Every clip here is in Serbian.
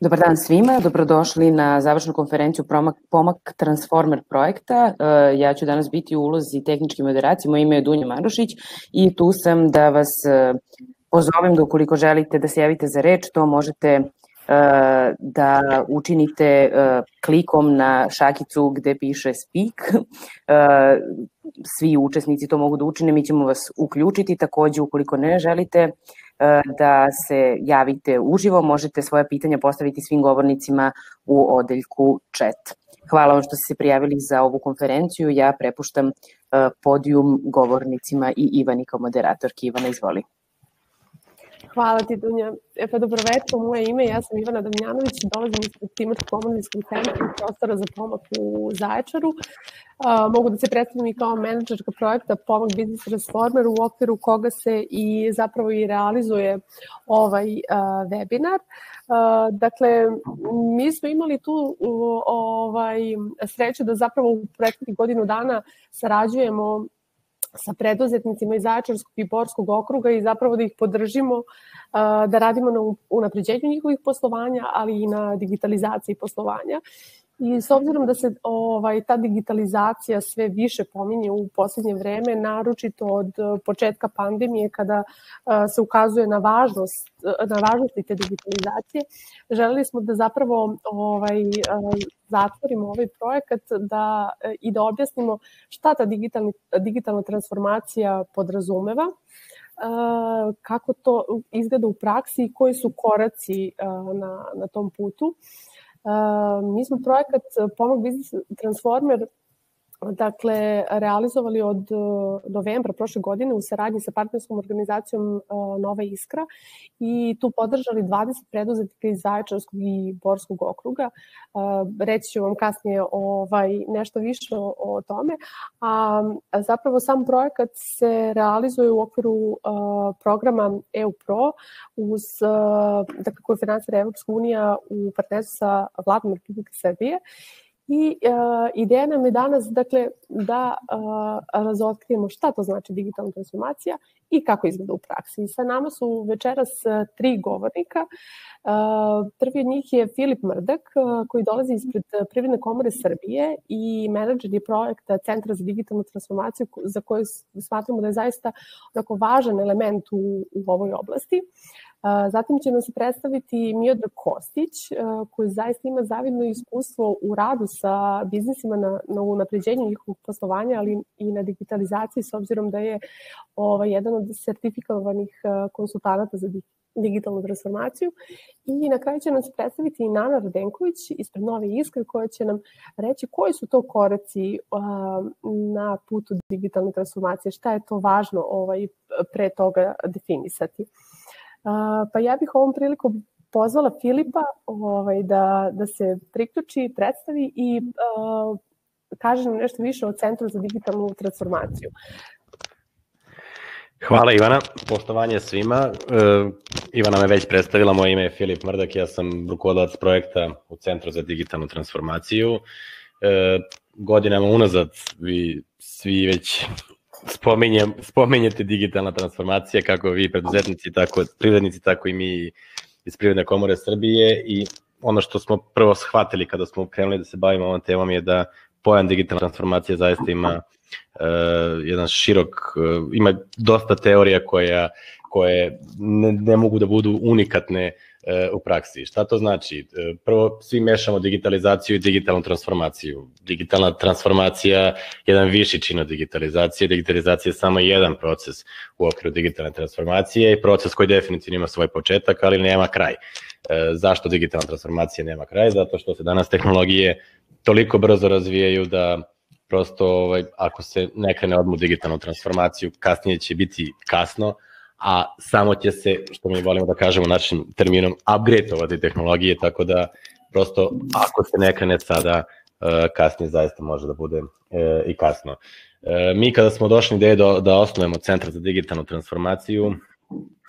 Dobar dan svima, dobrodošli na završnu konferenciju Pomak Transformer projekta. Ja ću danas biti u ulozi tehničke moderacije, moje ime je Dunja Marušić i tu sam da vas pozovem da ukoliko želite da se javite za reč, to možete da učinite klikom na šakicu gde piše speak. Svi učesnici to mogu da učine, mi ćemo vas uključiti. Takođe, ukoliko ne želite da se javite uživo, možete svoje pitanja postaviti svim govornicima u odeljku chat. Hvala vam što ste se prijavili za ovu konferenciju. Ja prepuštam podijum govornicima i Ivani kao moderatorki. Ivana, izvoli. Hvala ti, Dunja. Pa dobroveče, moje ime, ja sam Ivana Damjanović, dolazim iz Timorsko-Pomorskog centra i prostora za pomak u Zaječaru. Mogu da se predstavim i kao menadžerka projekta Pomak Business Transformer, u okviru koga se i zapravo i realizuje ovaj webinar. Dakle, mi smo imali tu sreću da zapravo u prethodnih godinu dana sarađujemo sa preduzetnicima iz Zaječarskog i Borskog okruga i zapravo da ih podržimo, da radimo na unapređenju njihovih poslovanja, ali i na digitalizaciji poslovanja. I s obzirom da se ta digitalizacija sve više pominje u poslednje vreme, naročito od početka pandemije kada se ukazuje na važnosti te digitalizacije, želeli smo da zapravo zatvorimo ovaj projekat i da objasnimo šta ta digitalna transformacija podrazumeva, kako to izgleda u praksi i koji su koraci na tom putu. Mi smo projekat Pomak Business Transformer realizovali od novembra prošle godine u saradnji sa partnerskom organizacijom Nova Iskra i tu podržali 20 preduzetnika iz Zaječarskog i Borskog okruga. Reći ću vam kasnije nešto više o tome. A zapravo sam projekat se realizuje u okviru programa EU Pro koji finansira Evropska unija u partnerstvu sa Vladom Republike Srbije. I ideja nam je danas da razotkrijemo šta to znači digitalna transformacija i kako izgleda u praksi. Sa nama su večeras 3 govornika. Prvi od njih je Filip Mrdak, koji dolazi ispred Privredne komore Srbije i menadžer je projekta Centra za digitalnu transformaciju, za koju smatramo da je zaista važan element u ovoj oblasti. Zatim će nam se predstaviti Miodrag Kostić, koji zaista ima zavidno iskustvo u radu sa biznisima na unapređenju njihovog poslovanja, ali i na digitalizaciji, s obzirom da je jedan od sertifikovanih konsultanata za digitalnu transformaciju. I na kraju će nam se predstaviti i Nana Radenković ispred Nove Iskre, koja će nam reći koji su to koraci na putu digitalne transformacije, šta je to važno pre toga definisati. Pa ja bih ovom prilikom pozvala Filipa da se priključi, predstavi i kaže nam nešto više o Centru za digitalnu transformaciju. Hvala Ivana, poštovanje svima. Ivana me već predstavila, moje ime je Filip Mrdak, ja sam rukovodilac projekta u Centru za digitalnu transformaciju. Godinama unazad vi svi već spominjete digitalna transformacija, kako vi preduzetnici, tako privrednici, tako i mi iz Privredne komore Srbije, i ono što smo prvo shvatili kada smo krenuli da se bavimo ovom temom je da pojam digitalna transformacija zaista ima jedan ima dosta teorija koje ne mogu da budu unikatne u praksi. Šta to znači? Prvo, svi mešamo digitalizaciju i digitalnu transformaciju. Digitalna transformacija je jedan viši čin od digitalizacije. Digitalizacija je samo jedan proces u okviru digitalne transformacije i proces koji definitivno ima svoj početak, ali nema kraj. Zašto digitalna transformacija nema kraj? Zato što se danas tehnologije toliko brzo razvijaju da prosto ako se ne krene odmah u digitalnu transformaciju, kasnije će biti kasno, a samo će se, što mi volimo da kažemo našim terminom, upgradeovati tehnologije, tako da prosto ako se ne krene sada, kasnije zaista može da bude i kasno. Mi kada smo došli ideje da osnujemo Centar za digitalnu transformaciju,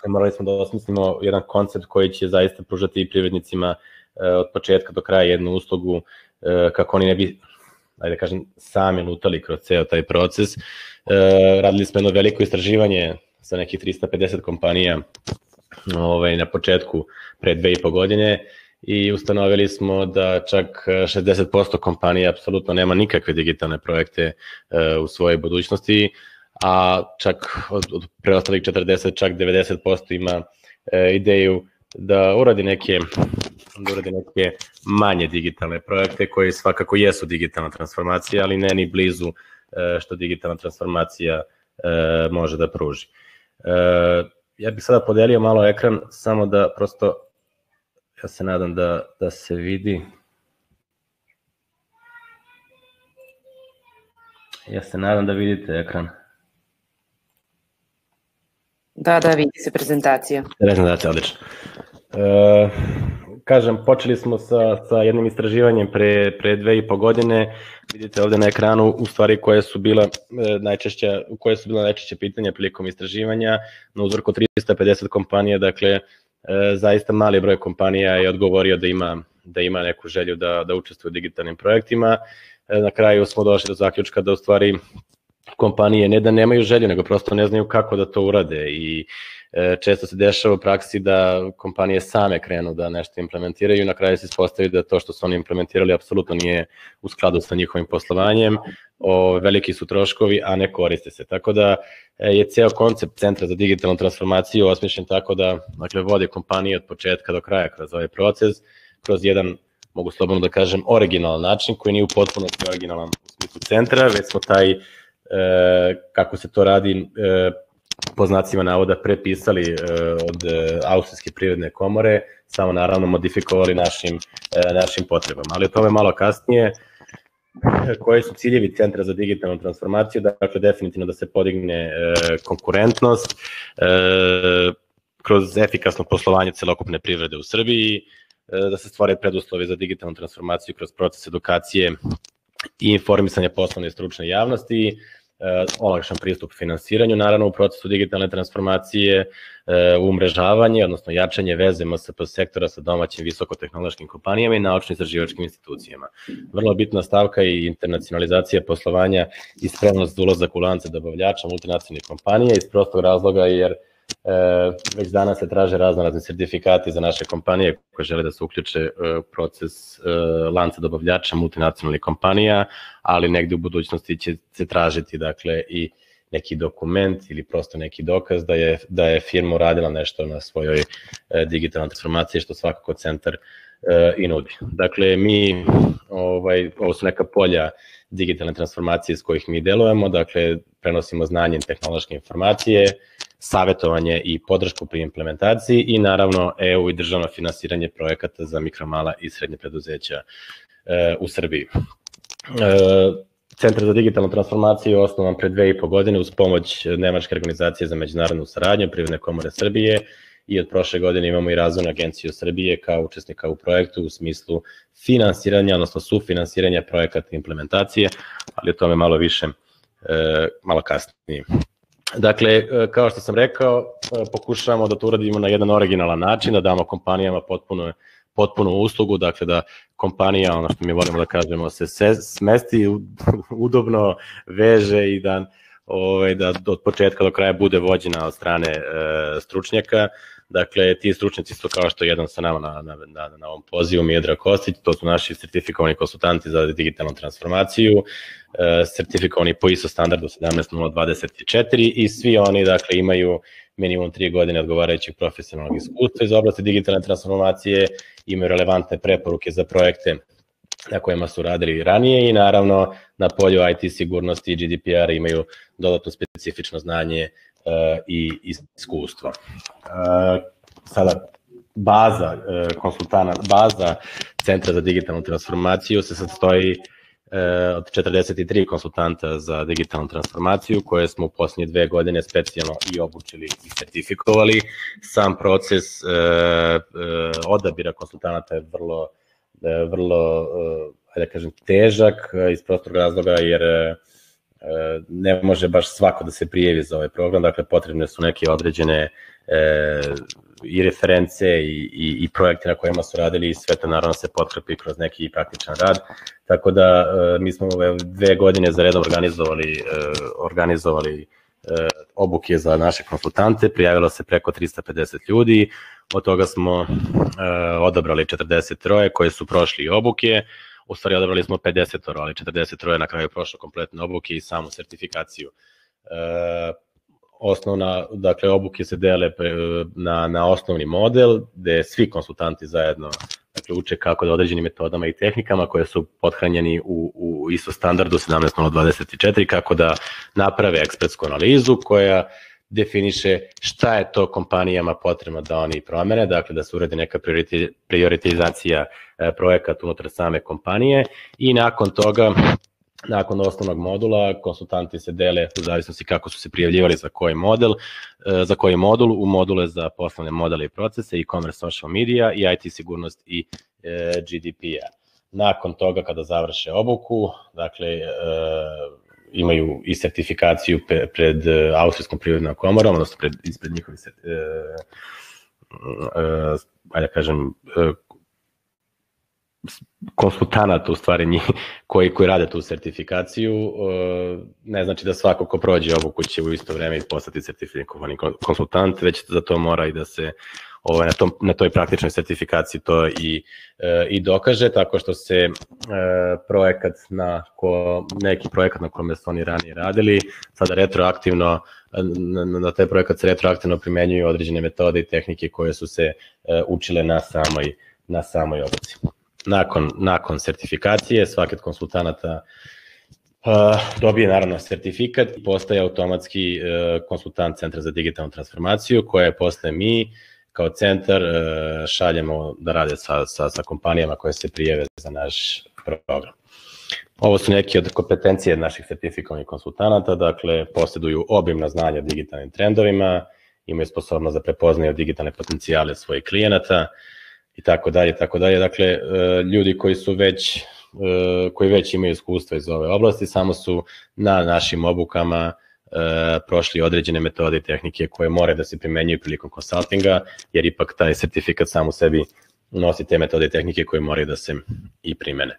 morali smo da osmislimo jedan koncept koji će zaista pružati i privrednicima od početka do kraja jednu uslugu, kako oni ne bi, ajde kažem, sami lutali kroz ceo taj proces. Radili smo jedno veliko istraživanje sa nekih 350 kompanija na početku pre 2,5 godine i ustanovili smo da čak 60% kompanija apsolutno nema nikakve digitalne projekte u svojoj budućnosti, a čak od preostalih 40, čak 90% ima ideju da uradi neke manje digitalne projekte koji svakako jesu digitalna transformacija, ali ne ni blizu što digitalna transformacija može da pruži. Ja bih sada podelio malo ekran, samo da prosto, ja se nadam da se vidi. Ja se nadam da vidite ekran. Da, vidi se prezentacija. Prezentacija, odlično. Kažem, počeli smo sa jednim istraživanjem pre 2,5 godine. Vidite ovde na ekranu u stvari koje su bila najčešće pitanja prilikom istraživanja. Na uzorku 350 kompanija, dakle, zaista mali broj kompanija je odgovorio da ima neku želju da učestvuje u digitalnim projektima. Na kraju smo došli do zaključka da u stvari kompanije ne da nemaju želju, nego prosto ne znaju kako da to urade i često se dešava u praksi da kompanije same krenu da nešto implementiraju i na kraju se ispostavi da to što su oni implementirali apsolutno nije u skladu sa njihovim poslovanjem, veliki su troškovi, a ne koriste se. Tako da je ceo koncept Centra za digitalnu transformaciju osmišljen tako da vode kompanije od početka do kraja kroz ovaj proces, kroz jedan, mogu slobodno da kažem, originalan način koji nije u potpunosti originalan u smislu centra, već smo taj, kako se to radi, po znacima navoda prepisali od Austrijske privredne komore, samo naravno modifikovali našim potrebama. Ali o tome malo kasnije. Koji su ciljevi Centra za digitalnu transformaciju? Dakle, definitivno da se podigne konkurentnost kroz efikasno poslovanje celokupne privrede u Srbiji, da se stvore preduslovi za digitalnu transformaciju kroz proces edukacije i informisanja poslovne i stručne javnosti, olakšan pristup finansiranju, naravno u procesu digitalne transformacije, umrežavanje, odnosno jačanje veze MSP sektora sa domaćim visokotehnološkim kompanijama i naučno-istraživačkim institucijama. Vrlo bitna stavka je internacionalizacija poslovanja i spremnost za ulazak u lance dobavljača multinacionalnih kompanija iz prostog razloga jer već danas se traže razni sertifikati za naše kompanije koje žele da se uključe u proces lanca dobavljača multinacionalnih kompanija, ali negde u budućnosti će se tražiti i neki dokument ili prosto neki dokaz da je firma uradila nešto na svojoj digitalnoj transformaciji, što svakako centar i nudi. Dakle, ovo su neka polja digitalne transformacije s kojih mi delujemo, dakle, prenosimo znanje i tehnološke informacije, savjetovanje i podršku pri implementaciji i naravno EU i državno finansiranje projekata za mikro, mala i srednje preduzeća u Srbiji. Centar za digitalnu transformaciju je osnovan pre 2,5 godine uz pomoć Nemačke organizacije za međunarodnu saradnju, Privredne komore Srbije i od prošle godine imamo i Razvojnu agenciju Srbije kao učesnika u projektu u smislu finansiranja, odnosno sufinansiranja projekata i implementacije, ali o tome malo više, malo kasnije. Dakle, kao što sam rekao, pokušavamo da to uradimo na jedan originalan način, da damo kompanijama potpunu uslugu, dakle da kompanija, ono što mi volimo da kažemo, se smesti, udobno veže i da od početka do kraja bude vođena od strane stručnjaka. Dakle, ti stručnjaci su kao što je jedan sa nama na ovom pozivu, Miodrag Kostić, to su naši sertifikovani konsultanti za digitalnu transformaciju, sertifikovani po ISO standardu 17024 i svi oni imaju minimum 3 godine odgovarajućeg profesionalnog iskustva iz oblasti digitalne transformacije, imaju relevantne preporuke za projekte na kojima su radili ranije i naravno na polju IT sigurnosti i GDPR imaju dodatno specifično znanje i iskustvo. Sada, baza Centra za digitalnu transformaciju se sastoji od 43 konsultanta za digitalnu transformaciju koje smo u posljednje 2 godine specijalno i obučili i sertifikovali. Sam proces odabira konsultanata je vrlo da kažem, težak iz prostog razloga jer ne može baš svako da se prijavi za ovaj program, dakle potrebne su neke određene i reference i projekte na kojima su radili i sve to naravno se potkrepi kroz neki praktičan rad, tako da mi smo ove 2 godine za redom organizovali obuke za naše konsultante, prijavilo se preko 350 ljudi, od toga smo odabrali 43 koji su prošli obuke, u stvari odabrali smo 50, ali 43 na kraju prošlo kompletne obuke i samu sertifikaciju. Dakle, obuke se dele na osnovni model, gde svi konsultanti zajedno uče kako da određenim metodama i tehnikama koje su pothranjeni u ISO standardu 17024, kako da naprave ekspertsku analizu koja definiše šta je to kompanijama potrebno da oni promene, dakle da se uredi neka prioritizacija projekata unutar same kompanije i nakon toga, nakon osnovnog modula, konsultanti se dele u zavisnosti kako su se prijavljivali za koji modul, u module za poslovne modele i procese, e-commerce, social media i IT sigurnost i GDP-a. Nakon toga, kada završe obuku, dakle, imaju i sertifikaciju pred Austrijskom privrednom komorom, odnosno ispred njihovih konsultanata, u stvari njih koji rade tu sertifikaciju. Ne znači da svako ko prođe obuku će u isto vreme postati sertifikovani konsultant, već za to mora i da se na toj praktičnoj sertifikaciji to i dokaže, tako što se neki projekat na kome su oni ranije radili, sada retroaktivno, na taj projekat se retroaktivno primenjuju određene metode i tehnike koje su se učile na samoj obuci. Nakon sertifikacije, svaki od konsultanata dobije naravno sertifikat i postaje automatski konsultant Centra za digitalnu transformaciju, koje posle mi kao centar šaljemo da rade sa kompanijama koje se prijave za naš program. Ovo su neke od kompetencije naših sertifikovanih konsultanata, dakle, posjeduju obimna znanja o digitalnim trendovima, imaju sposobnost da prepoznaju digitalne potencijale svojih klijenata i tako dalje. Dakle, ljudi koji već imaju iskustva iz ove oblasti, samo su na našim obukama prošli određene metode i tehnike koje moraju da se primenjuju prilikom konsultinga, jer ipak taj sertifikat sam u sebi nosi te metode i tehnike koje moraju da se i primene.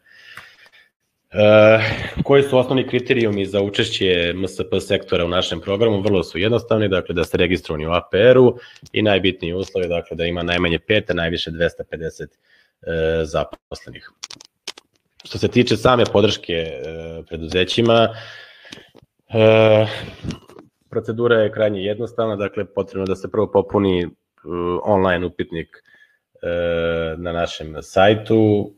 Koji su osnovni kriterijumi za učešće MSP sektora u našem programu? Vrlo su jednostavni, dakle da ste registrovani u APR-u i najbitniji uslovi, dakle da ima najmanje 5, a najviše 250 zaposlenih. Što se tiče same podrške preduzećima, procedura je krajnje jednostavna, dakle potrebno da se prvo popuni online upitnik na našem sajtu,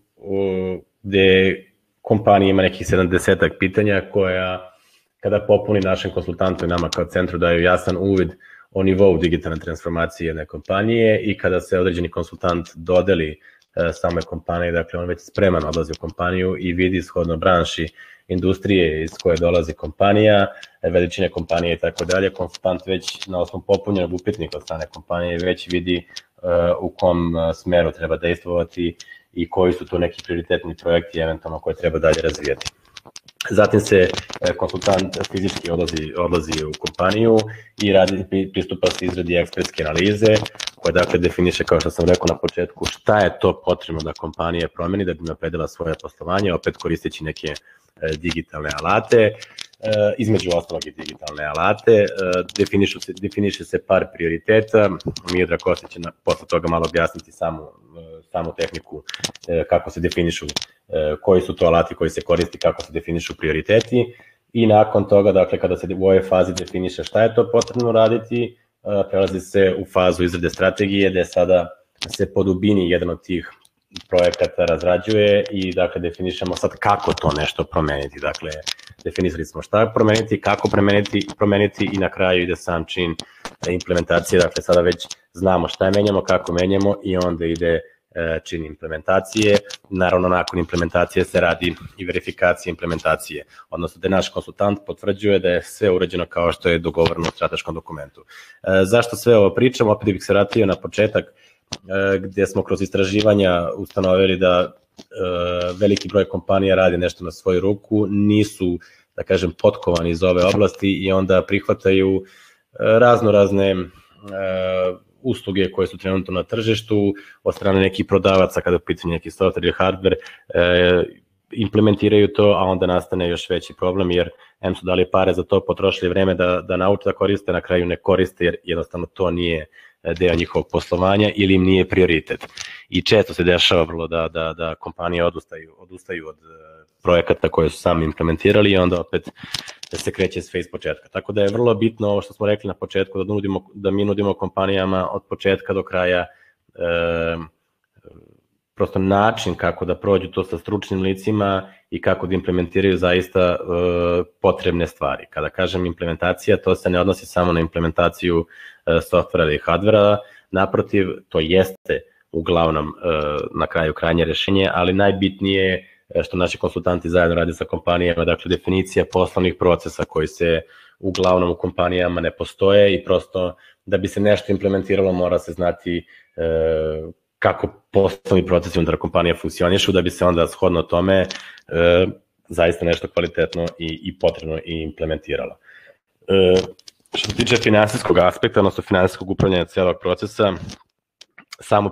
gde kompanija ima nekih 70 pitanja koja, kada popuni našem konsultantu i nama kao centru, daju jasan uvid o nivou digitalne transformacije jedne kompanije i kada se određeni konsultant dodeli same kompanije, dakle on već spreman odlazi u kompaniju i vidi shodno branši industrije iz koje dolazi kompanija, veličine kompanije i tako dalje, konsultant već na osnovu popunjenog upitnika od strane kompanije već vidi u kom smeru treba dejstvovati i koji su tu neki prioritetni projekti eventualno koje treba dalje razvijati. Zatim se konsultant fizički odlazi u kompaniju i pristupa se izradi ekspertske analize koja dakle definiše, kao što sam rekao na početku, šta je to potrebno da kompanija promeni da bi napredila svoje poslovanje, opet koristeći neke digitalne alate, između ostalog i digitalne alate, definiše se par prioriteta, Miodrag Kostić će posle toga malo objasniti samu tehniku, kako se definišu, koji su to alati koji se koristi, kako se definišu prioriteti i nakon toga, dakle, kada se u ovoj fazi definiše šta je to potrebno raditi, prelazi se u fazu izrade strategije, gde sada se po dubini jedan od tih projekata razrađuje i dakle definišemo sad kako to nešto promeniti. Dakle, definisali smo šta promeniti, kako promeniti i na kraju ide sam čin implementacije. Dakle, sada već znamo šta menjamo, kako menjamo i onda ide čin implementacije. Naravno, nakon implementacije se radi i verifikacija implementacije, odnosno da naš konsultant potvrđuje da je sve urađeno kao što je dogovoreno u strateškom dokumentu. Zašto sve ovo pričam? Opet bih se vratio na početak, gde smo kroz istraživanja ustanovili da veliki broj kompanija radi nešto na svoju ruku, nisu, da kažem, potkovani iz ove oblasti i onda prihvataju razne usluge koje su trenutno na tržištu od strane nekih prodavaca kada je u pitanju neki software ili hardware implementiraju to, a onda nastane još veći problem, jer em su dali pare za to, potrošili vreme da nauče da koriste, na kraju ne koriste, jer jednostavno to nije deo njihovog poslovanja ili im nije prioritet. I često se dešava vrlo da kompanije odustaju od projekata koje su sami implementirali i onda opet se kreće sve iz početka. Tako da je vrlo bitno ovo što smo rekli na početku, da mi nudimo kompanijama od početka do kraja prosto način kako da prođu to sa stručnim licima i kako da implementiraju zaista potrebne stvari. Kada kažem implementacija, to se ne odnosi samo na implementaciju softvera i hardvera, naprotiv, to jeste uglavnom na kraju krajnje rešenje, ali najbitnije je što naši konsultanti zajedno rade sa kompanijama, dakle definicija poslovnih procesa koji se uglavnom u kompanijama ne postoje i prosto da bi se nešto implementiralo mora se znati kako poslovni procesi unutar kompanije funkcionišu, da bi se onda shodno tome zaista nešto kvalitetno i potrebno i implementiralo. Što se tiče finansijskog aspekta, odnosno finansijskog upravljanja celog procesa, samo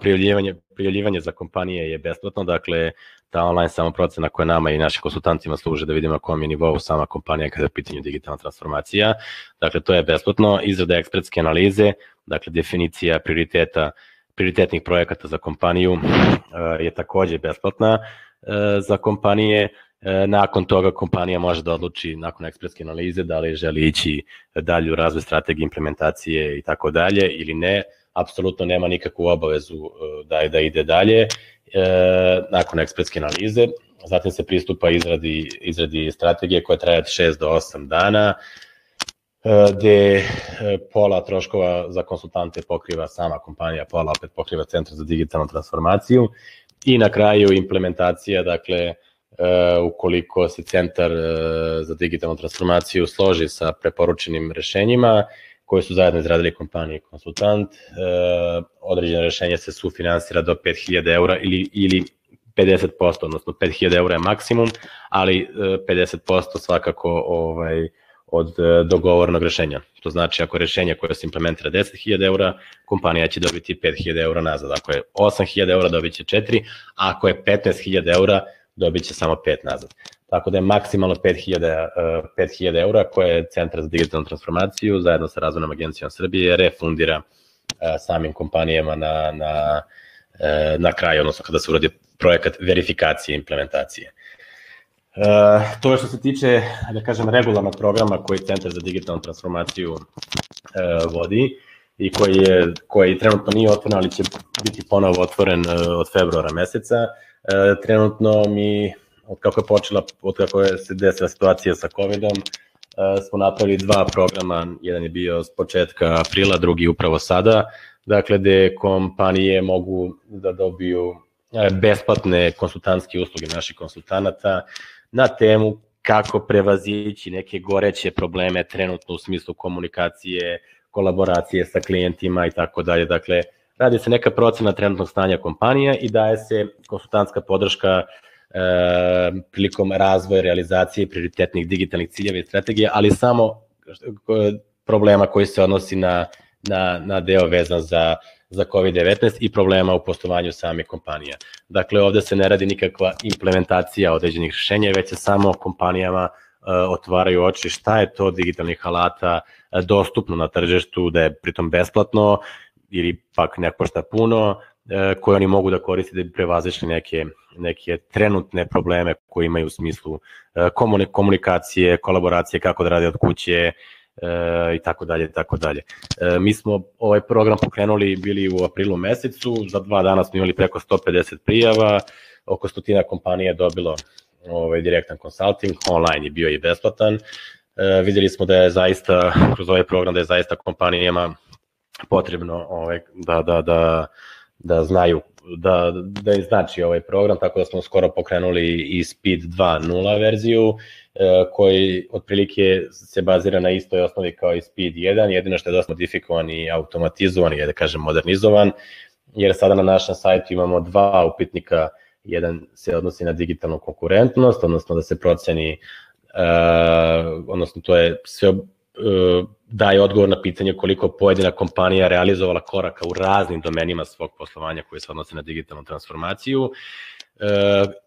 prijavljivanje za kompanije je besplatno, dakle ta online samoprocena koja nama i našim konsultantima služe da vidimo na kom je nivou sama kompanija kada je u pitanju digitalna transformacija, dakle to je besplatno, izrada ekspertske analize, dakle definicija prioritetnih projekata za kompaniju je takođe besplatna za kompanije. Nakon toga kompanija može da odluči nakon ekspertske analize da li želi ići dalje u razvoj strategije implementacije i tako dalje ili ne. Apsolutno nema nikakvu obavezu da ide dalje nakon ekspertske analize. Zatim se pristupa izradi strategije koja traje od 6 do 8 dana, gde pola troškova za konsultante pokriva sama kompanija, pola opet pokriva Centar za digitalnu transformaciju i na kraju implementacija, dakle ukoliko se Centar za digitalnu transformaciju složi sa preporučenim rešenjima koje su zajedno izradili kompanije i konsultant, određene rešenje se sufinansira do 5.000 eura ili 50%, odnosno 5.000 eura je maksimum, ali 50% svakako od dogovornog rešenja. To znači ako je rešenje koje se implementira 10.000 eura, kompanija će dobiti 5.000 eura nazad. Ako je 8.000 eura, dobit će 4, a ako je 15.000 eura, dobit će samo 5 nazad. Tako da je maksimalno 5.000 eura koje Centar za digitalnu transformaciju zajedno sa Razvojnom agencijom Srbije refundira samim kompanijama na kraju, odnosno kada se uradi projekat verifikacije i implementacije. To je što se tiče, da kažem, regularnog programa koji Centar za digitalnu transformaciju vodi i koji trenutno nije otvoren, ali će biti ponovo otvoren od februara meseca. Trenutno mi, od kako se desila situacija sa COVID-om, smo napravili 2 programa, jedan je bio s početka aprila, drugi upravo sada, dakle gde kompanije mogu da dobiju besplatne konsultantske usluge naših konsultanata na temu kako prevazići neke goreće probleme trenutno u smislu komunikacije, kolaboracije sa klijentima i tako dalje. Dakle, radi se neka procena trenutnog stanja kompanija i daje se konsultantska podrška prilikom razvoja, realizacije prioritetnih digitalnih ciljeva i strategija, ali samo problema koji se odnosi na deo vezan za COVID-19 i problema u poslovanju samih kompanija. Dakle, ovde se ne radi nikakva implementacija određenih rešenja, već se samo kompanijama otvaraju oči šta je to digitalnih alata dostupno na tržištu, da je pritom besplatno ili pak ne košta puno, koje oni mogu da koriste da bi prevazišli neke trenutne probleme koje imaju u smislu komunikacije, kolaboracije, kako da rade od kuće i tako dalje, tako dalje. Mi smo ovaj program pokrenuli bili u aprilu mesecu, za 2 dana smo imali preko 150 prijava, oko 100 kompanija je dobilo direktan konsulting, online je bio i besplatan. Videli smo da je zaista, kroz ovaj program, da je zaista kompanijama potrebno da znaju, da im znači ovaj program, tako da smo skoro pokrenuli i Speed 2.0 verziju, koji otprilike se bazira na istoj osnovi kao i Speed 1, jedino što je dosta modifikovan i automatizovan, je da kažem modernizovan, jer sada na našem sajtu imamo 2 upitnika, jedan se odnosi na digitalnu konkurentnost, odnosno da se proceni, odnosno to je sve daje odgovor na pitanje koliko pojedina kompanija realizovala koraka u raznim domenima svog poslovanja koji se odnose na digitalnu transformaciju.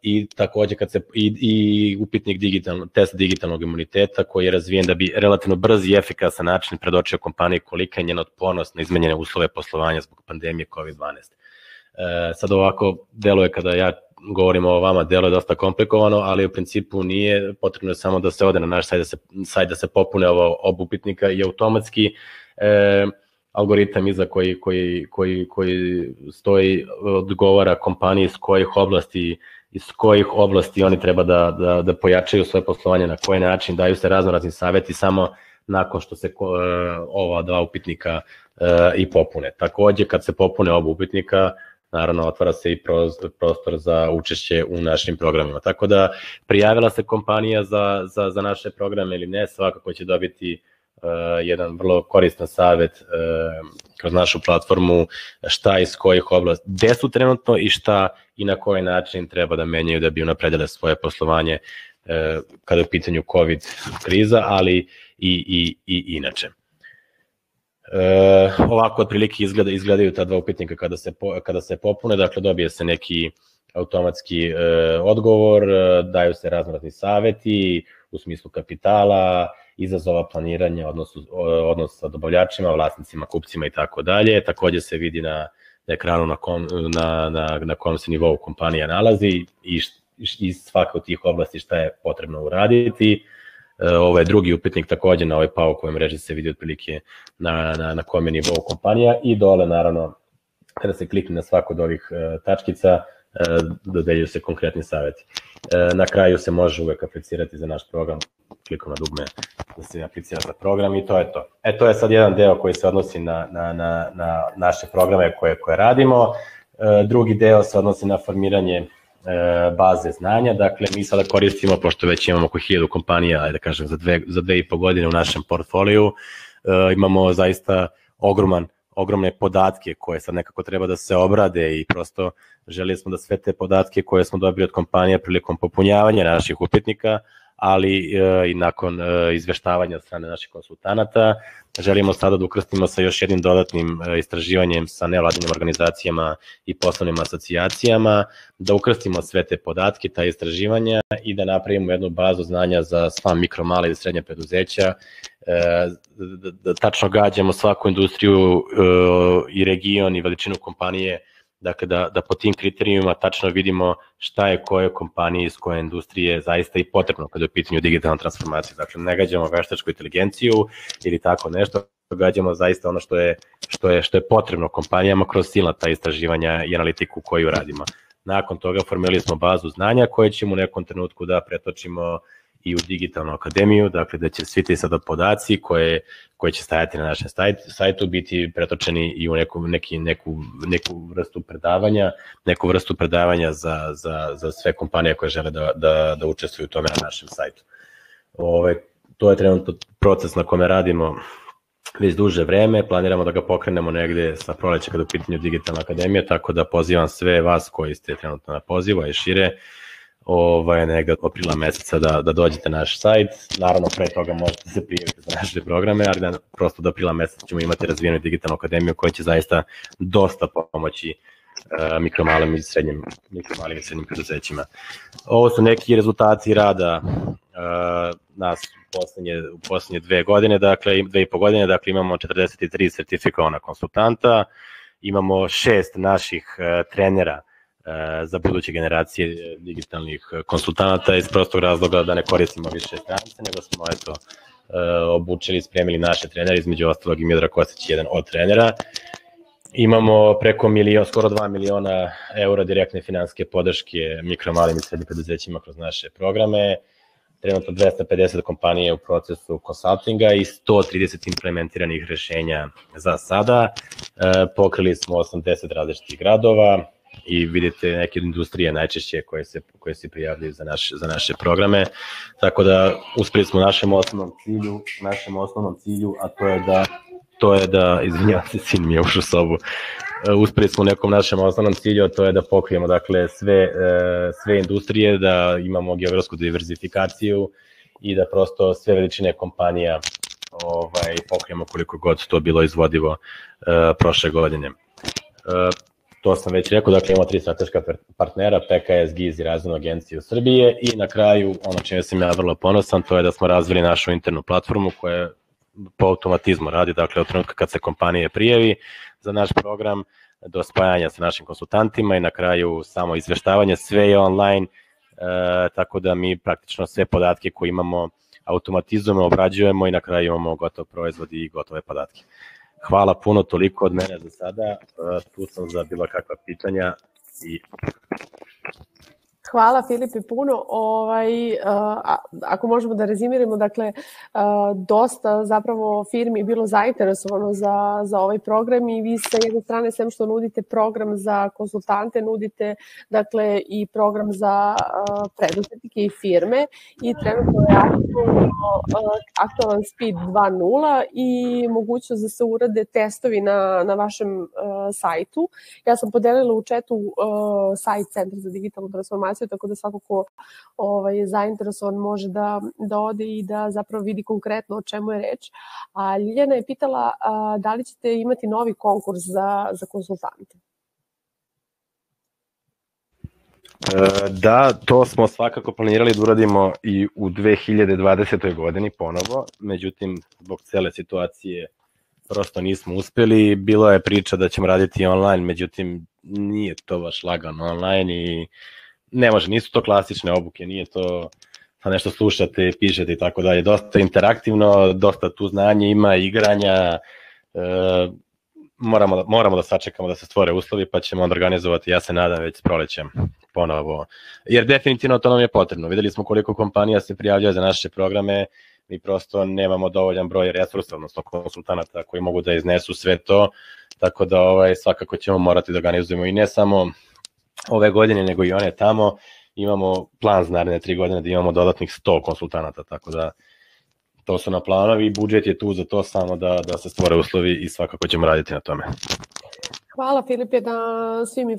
i takođe i upitnik test digitalnog imuniteta koji je razvijen da bi relativno brz i efikasan način predočio kompaniji kolika je njena otpornost na izmenjene uslove poslovanja zbog pandemije COVID-12. Sad ovako deluje kada ja govorim o vama, deluje dosta komplikovano, ali u principu nije, potrebno je samo da se ode na naš sajt da se popune oba upitnika i automatski algoritam iza koji stoji odgovara kompaniji iz kojih oblasti oni treba da pojačaju svoje poslovanje, na koji način, daju se raznorazni saveti samo nakon što se ova dva upitnika i popune. Takođe, kad se popune oba upitnika, naravno otvara se i prostor za učešće u našim programima. Tako da prijavila se kompanija za naše programe ili ne, svakako će dobiti jedan vrlo koristan savet kroz našu platformu šta iz kojih oblasti, gde su trenutno i šta i na koji način treba da menjaju da bi unapredile svoje poslovanje kada je u pitanju COVID kriza, ali i inače. Ovako otprilike izgledaju ta dva upitnika kada se popune, dakle dobije se neki automatski odgovor, daju se raznorazni saveti u smislu kapitala, izazova planiranja, odnos sa dobavljačima, vlasnicima, kupcima i tako dalje. Takođe se vidi na ekranu na kom se nivou kompanija nalazi i iz svake od tih oblasti šta je potrebno uraditi. Ovo je drugi upitnik takođe na ovoj PowerPoint mreži se vidi otprilike na kom je nivou kompanija i dole naravno kada se klikne na svaku od ovih tačkica dodeljuju se konkretni saveti. Na kraju se može uvek aplicirati za naš program, klikom na dugme da se aplicira za program i to je to. To je sad jedan deo koji se odnosi na naše programe koje radimo. Drugi deo se odnosi na formiranje baze znanja, dakle mi sada koristimo, pošto već imamo oko 1000 kompanija, ajde da kažem za 2,5 godine u našem portfoliju, imamo zaista ogromne podatke koje sad nekako treba da se obrade i prosto želeli smo da sve te podatke koje smo dobili od kompanija prilikom popunjavanja naših upitnika, ali i nakon izveštavanja od strane naših konsultanata, želimo sada da ukrstimo sa još jednim dodatnim istraživanjem sa nevladinim organizacijama i poslovnim asocijacijama, da ukrstimo sve te podatke, ta istraživanja i da napravimo jednu bazu znanja za sva mikro, male i srednje preduzeća, da tačno gađamo svaku industriju i region i veličinu kompanije, dakle da po tim kriterijima tačno vidimo šta je koje kompanije iz koje industrije zaista i potrebno kada je u pitanju digitalna transformacija. Dakle, ne gađamo veštačku inteligenciju ili tako nešto, gađamo zaista ono što je potrebno kompanijama kroz silna ta istraživanja i analitiku koju radimo. Nakon toga formirali smo bazu znanja koje ćemo u nekom trenutku da pretočimo i u digitalnu akademiju, dakle da će svi ti sada podaci koje će stajati na našem sajtu biti pretočeni i u neku vrstu predavanja za sve kompanije koje žele da učestvuju u tome na našem sajtu. To je trenutno proces na kome radimo već duže vreme, planiramo da ga pokrenemo negde sa proleća kada u pitanju digitalna akademija, tako da pozivam sve vas koji ste trenutno na pozivu, a i šire, negde od aprila meseca da dođete na naš sajt. Naravno, pre toga možete se prijaviti za naše programe, ali prosto do aprila meseca ćemo imati razvijenu digitalnu akademiju koja će zaista dosta pomoći mikromalim i srednjim preduzećima. Ovo su neki rezultati rada nas u poslednje 2,5 godine, dakle imamo 43 sertifikovana konsultanta, imamo 6 naših trenera za buduće generacije digitalnih konsultanata iz prostog razloga da ne koristimo više strance, nego smo obučili, spremili naše trenere, između ostalog i Miodrag Kostić, jedan od trenera. Imamo preko skoro 2 miliona eura direktne finansijske podrške mikro, malim i srednjim preduzećima kroz naše programe, trenutno 250 kompanije u procesu konsultinga i 130 implementiranih rešenja za sada. Pokrili smo 80 različitih gradova i vidite neke industrije najčešće koje se prijavljaju za naše programe. Tako da uspeli smo našem osnovnom cilju, a to je da izvinjavam se, sin mi je ušao u sobu. Uspeli smo u nekom našem osnovnom cilju, a to je da pokrijemo dakle sve industrije, da imamo geografsku diverzifikaciju i da prosto sve veličine kompanija pokrijemo koliko god to bilo izvodivo prošle godine. to sam već rekao, dakle imamo 3 strateška partnera, PKS, GIZ i Razvojnu agenciju Srbije i na kraju, ono čime sam ja vrlo ponosan, to je da smo razvili našu internu platformu koja po automatizmu radi, dakle od trenutka kad se kompanije prijavi za naš program, do spajanja sa našim konsultantima i na kraju samo izveštavanje, sve je online, tako da mi praktično sve podatke koje imamo automatizujemo, obrađujemo i na kraju imamo gotov proizvod i gotove podatke. Hvala puno, toliko od mene za sada, tu sam za bilo kakva pitanja i... Hvala Filipe puno. Ako možemo da rezimiramo, dakle, dosta zapravo firmi je bilo zainteresovano za ovaj program i vi sa jedne strane, sem što nudite program za konsultante, nudite dakle i program za preduzetnike i firme i trenutno je aktualan Speed 2.0 i mogućnost da se urade testovi na vašem sajtu. Ja sam podelila u četu sajt Centra za digitalnu transformaciju, tako da svako ko je zainteresovan može da ode i da zapravo vidi konkretno o čemu je reč. A Ljiljana je pitala da li ćete imati novi konkurs za konsultante? Da, to smo svakako planirali da uradimo i u 2020. godini ponovo, međutim, zbog cele situacije prosto nismo uspeli. Bilo je priča da ćemo raditi online, međutim, nije to baš lagano online i ne može, nisu to klasične obuke, nije to nešto slušate, pišete i tako dalje. Dosta interaktivno, dosta tu znanja ima, igranja, moramo da sačekamo da se stvore uslovi pa ćemo onda organizovati, ja se nadam već s prolećem ponovo, jer definitivno to nam je potrebno. Videli smo koliko kompanija se prijavljaju za naše programe, mi prosto nemamo dovoljan broj resursa, odnosno konsultanata koji mogu da iznesu sve to, tako da svakako ćemo morati da organizujemo i ne samo ove godine, nego i one tamo. Imamo plan za naredne 3 godine da imamo dodatnih 100 konsultanata, tako da to su na planovi i budžet je tu za to samo da se stvore uslovi i svakako ćemo raditi na tome. Hvala Filipe na svim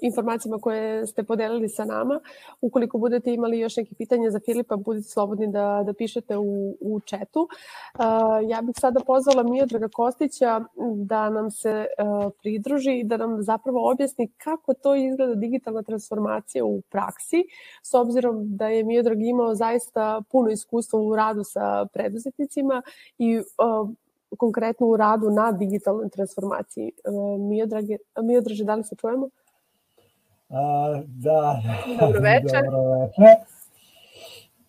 informacijama koje ste podelili sa nama. Ukoliko budete imali još neke pitanja za Filipa, budite slobodni da pišete u četu. Ja bih sada pozvala Miodraga Kostića da nam se pridruži i da nam zapravo objasni kako to izgleda digitalna transformacija u praksi, s obzirom da je Miodrag imao zaista puno iskustva u radu sa preduzetnicima i konkretno u radu na digitalnoj transformaciji. Miodraže, da li se čujemo? Da. Dobro večer.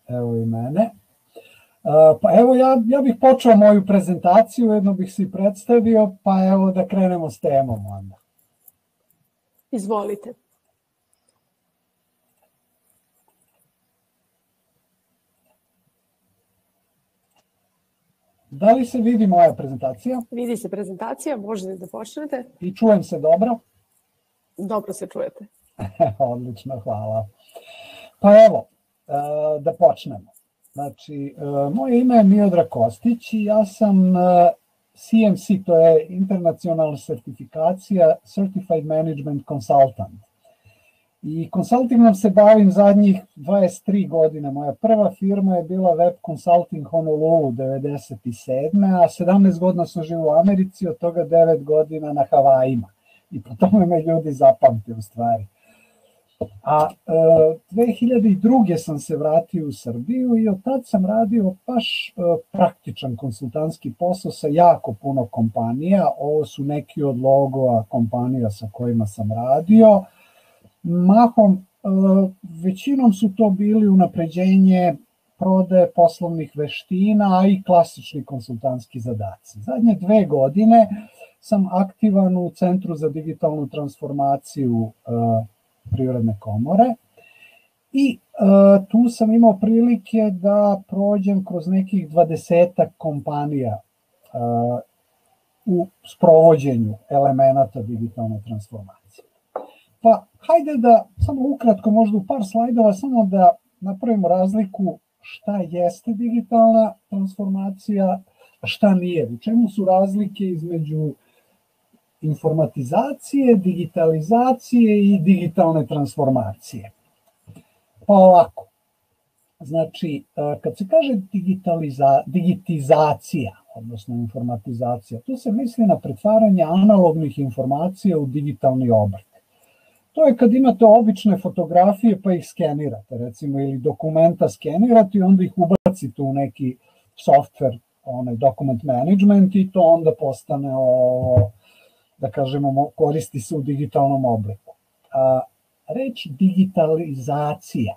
Evo i mene. Pa evo ja bih počeo moju prezentaciju, jedno bih se predstavio, pa evo da krenemo s temom onda. Izvolite. Da li se vidi moja prezentacija? Vidi se prezentacija, možete da počnete. I čujem se dobro? Dobro se čujete. Odlično, hvala. Pa evo, da počnemo. Znači, moje ime je Miodrag Kostić i ja sam CMC, to je internacionalna sertifikacija Certified Management Consultant. I konsultingom se bavim zadnjih 23 godine. Moja prva firma je bila Web Consulting Honolulu 97. A 17 godina sam živio u Americi, od toga 9 godina na Havajima. I po tome me ljudi zapamte u stvari. A 2002. sam se vratio u Srbiju i od tad sam radio baš praktičan konsultantski posao sa jako puno kompanija. Ovo su neki od logova kompanija sa kojima sam radio. Mahom, većinom su to bili unapređenje prodaje poslovnih veština, a i klasični konsultantski zadaci. Zadnje 2 godine sam aktivan u Centru za digitalnu transformaciju Privredne komore i tu sam imao prilike da prođem kroz nekih 20 kompanija u sprovođenju elemenata digitalne transformacije. Pa hajde da samo ukratko, možda u par slajdova, samo da napravimo razliku šta jeste digitalna transformacija, a šta nije. U čemu su razlike između informatizacije, digitalizacije i digitalne transformacije. Pa ovako, Znači, kad se kaže digitizacija, odnosno informatizacija, tu se misli na pretvaranje analognih informacija u digitalni obrt. To je kad imate obične fotografije pa ih skenirate, recimo, ili dokumenta skenirate i onda ih ubacite u neki software, document management, i to onda postane, da kažemo, koristi se u digitalnom obliku. Reč digitalizacija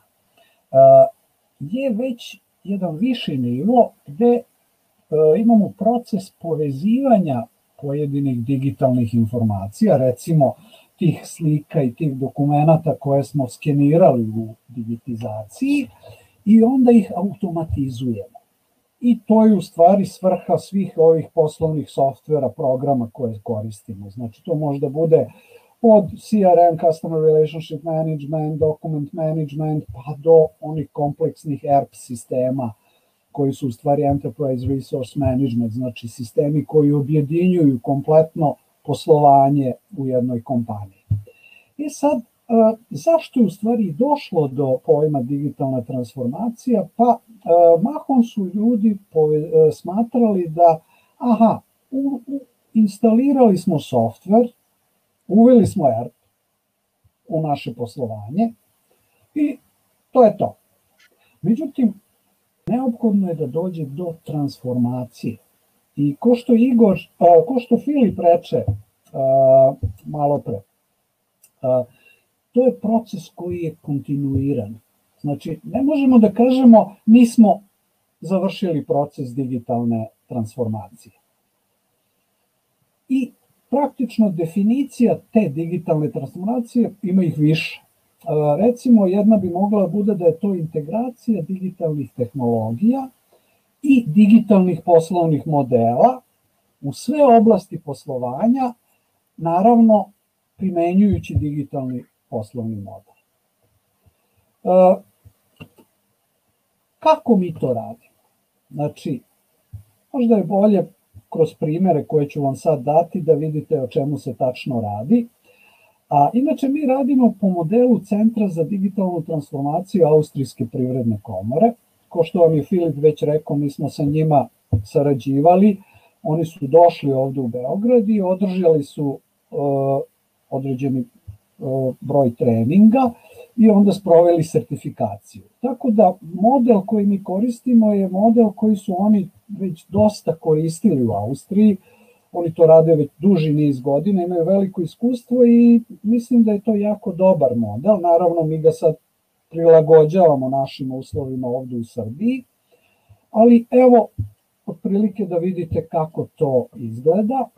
je već jedan viši nivo gde imamo proces povezivanja pojedinih digitalnih informacija, recimo tih slika i tih dokumenta koje smo skenirali u digitizaciji, i onda ih automatizujemo. I to je u stvari svrha svih ovih poslovnih softvera, programa koje koristimo. Znači, to možda bude od CRM, Customer Relationship Management, Document Management, pa do onih kompleksnih ERP sistema koji su u stvari Enterprise Resource Management, znači sistemi koji objedinjuju kompletno poslovanje u jednoj kompaniji. I sad, zašto je u stvari došlo do pojma digitalna transformacija? Pa mahom su ljudi smatrali da, instalirali smo softver, uveli smo ERP u naše poslovanje i to je to. Međutim, neophodno je da dođe do transformacije. I ko što Filip reče malo pre, to je proces koji je kontinuiran. Znači, ne možemo da kažemo mi smo završili proces digitalne transformacije. I praktično definicija te digitalne transformacije ima ih više. Recimo, jedna bi mogla bude da je to integracija digitalnih tehnologija i digitalnih poslovnih modela u sve oblasti poslovanja, naravno primenjujući digitalni poslovni model. Kako mi to radimo? Znači, možda je bolje kroz primere koje ću vam sad dati da vidite o čemu se tačno radi. A inače mi radimo po modelu Centra za digitalnu transformaciju Austrijske privredne komore. Ko što vam je Filip već rekao, mi smo sa njima sarađivali. Oni su došli ovde u Beograd i održali su određeni broj treninga i onda sproveli sertifikaciju. Tako da model koji mi koristimo je model koji su oni već dosta koristili u Austriji. Oni to rade već duži niz godina, imaju veliko iskustvo i mislim da je to jako dobar model. Naravno, mi ga sad prilagođavamo našim uslovima ovde u Srbiji, ali evo, otprilike da vidite kako to izgleda.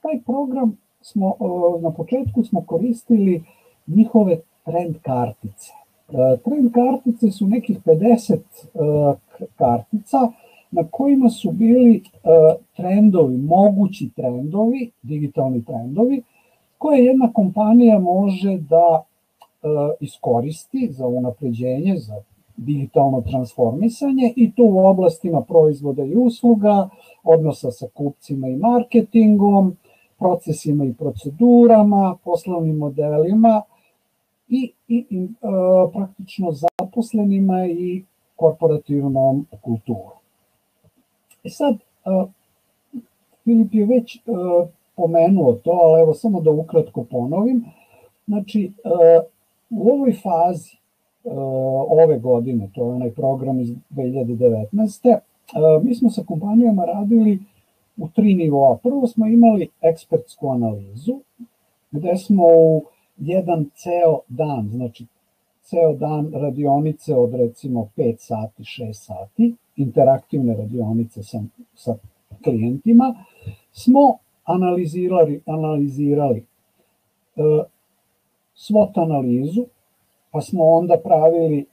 Taj program na početku smo koristili njihove trend kartice. Trend kartice su nekih 50 kartica na kojima su bili trendovi, mogući trendovi, digitalni trendovi, koje jedna kompanija može da iskoristi za unapređenje, za digitalno transformisanje, i to u oblastima proizvoda i usluga, odnosa sa kupcima i marketingom, procesima i procedurama, poslovnim modelima i praktično zaposlenima i korporativnom kulturom. I sad, Filip je već pomenuo to, ali evo samo da ukratko ponovim. Znači, u ovoj fazi ove godine, to je onaj program iz 2019. Mi smo sa kompanijama radili u 3 nivoa. Prvo smo imali ekspertsku analizu, gde smo u jedan ceo dan, znači ceo dan radionice od recimo 5 sati, 6 sati, interaktivne radionice sa klijentima, smo analizirali SWOT analizu, pa smo onda pravili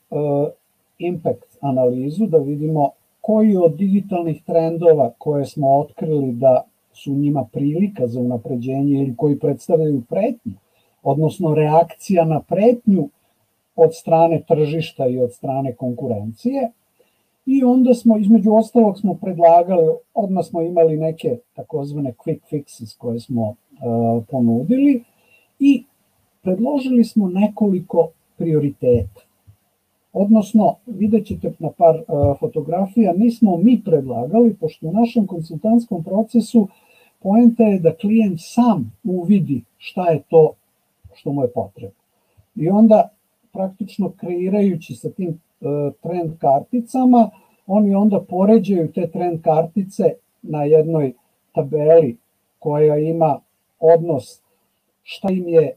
impact analizu da vidimo koji od digitalnih trendova koje smo otkrili da su njima prilika za unapređenje ili koji predstavljaju pretnju, odnosno reakcija na pretnju od strane tržišta i od strane konkurencije. I onda smo, između ostalog, smo predlagali, odmah smo imali neke takozvane quick fixes koje smo ponudili i predložili smo nekoliko prioriteta. Odnosno, vidjet ćete na par fotografija, nismo mi predlagali, pošto u našem konsultantskom procesu poenta je da klijent sam uvidi šta je to što mu je potrebno. I onda praktično kreirajući sa tim trend karticama, oni onda poređaju te trend kartice na jednoj tabeli koja ima odnos šta im je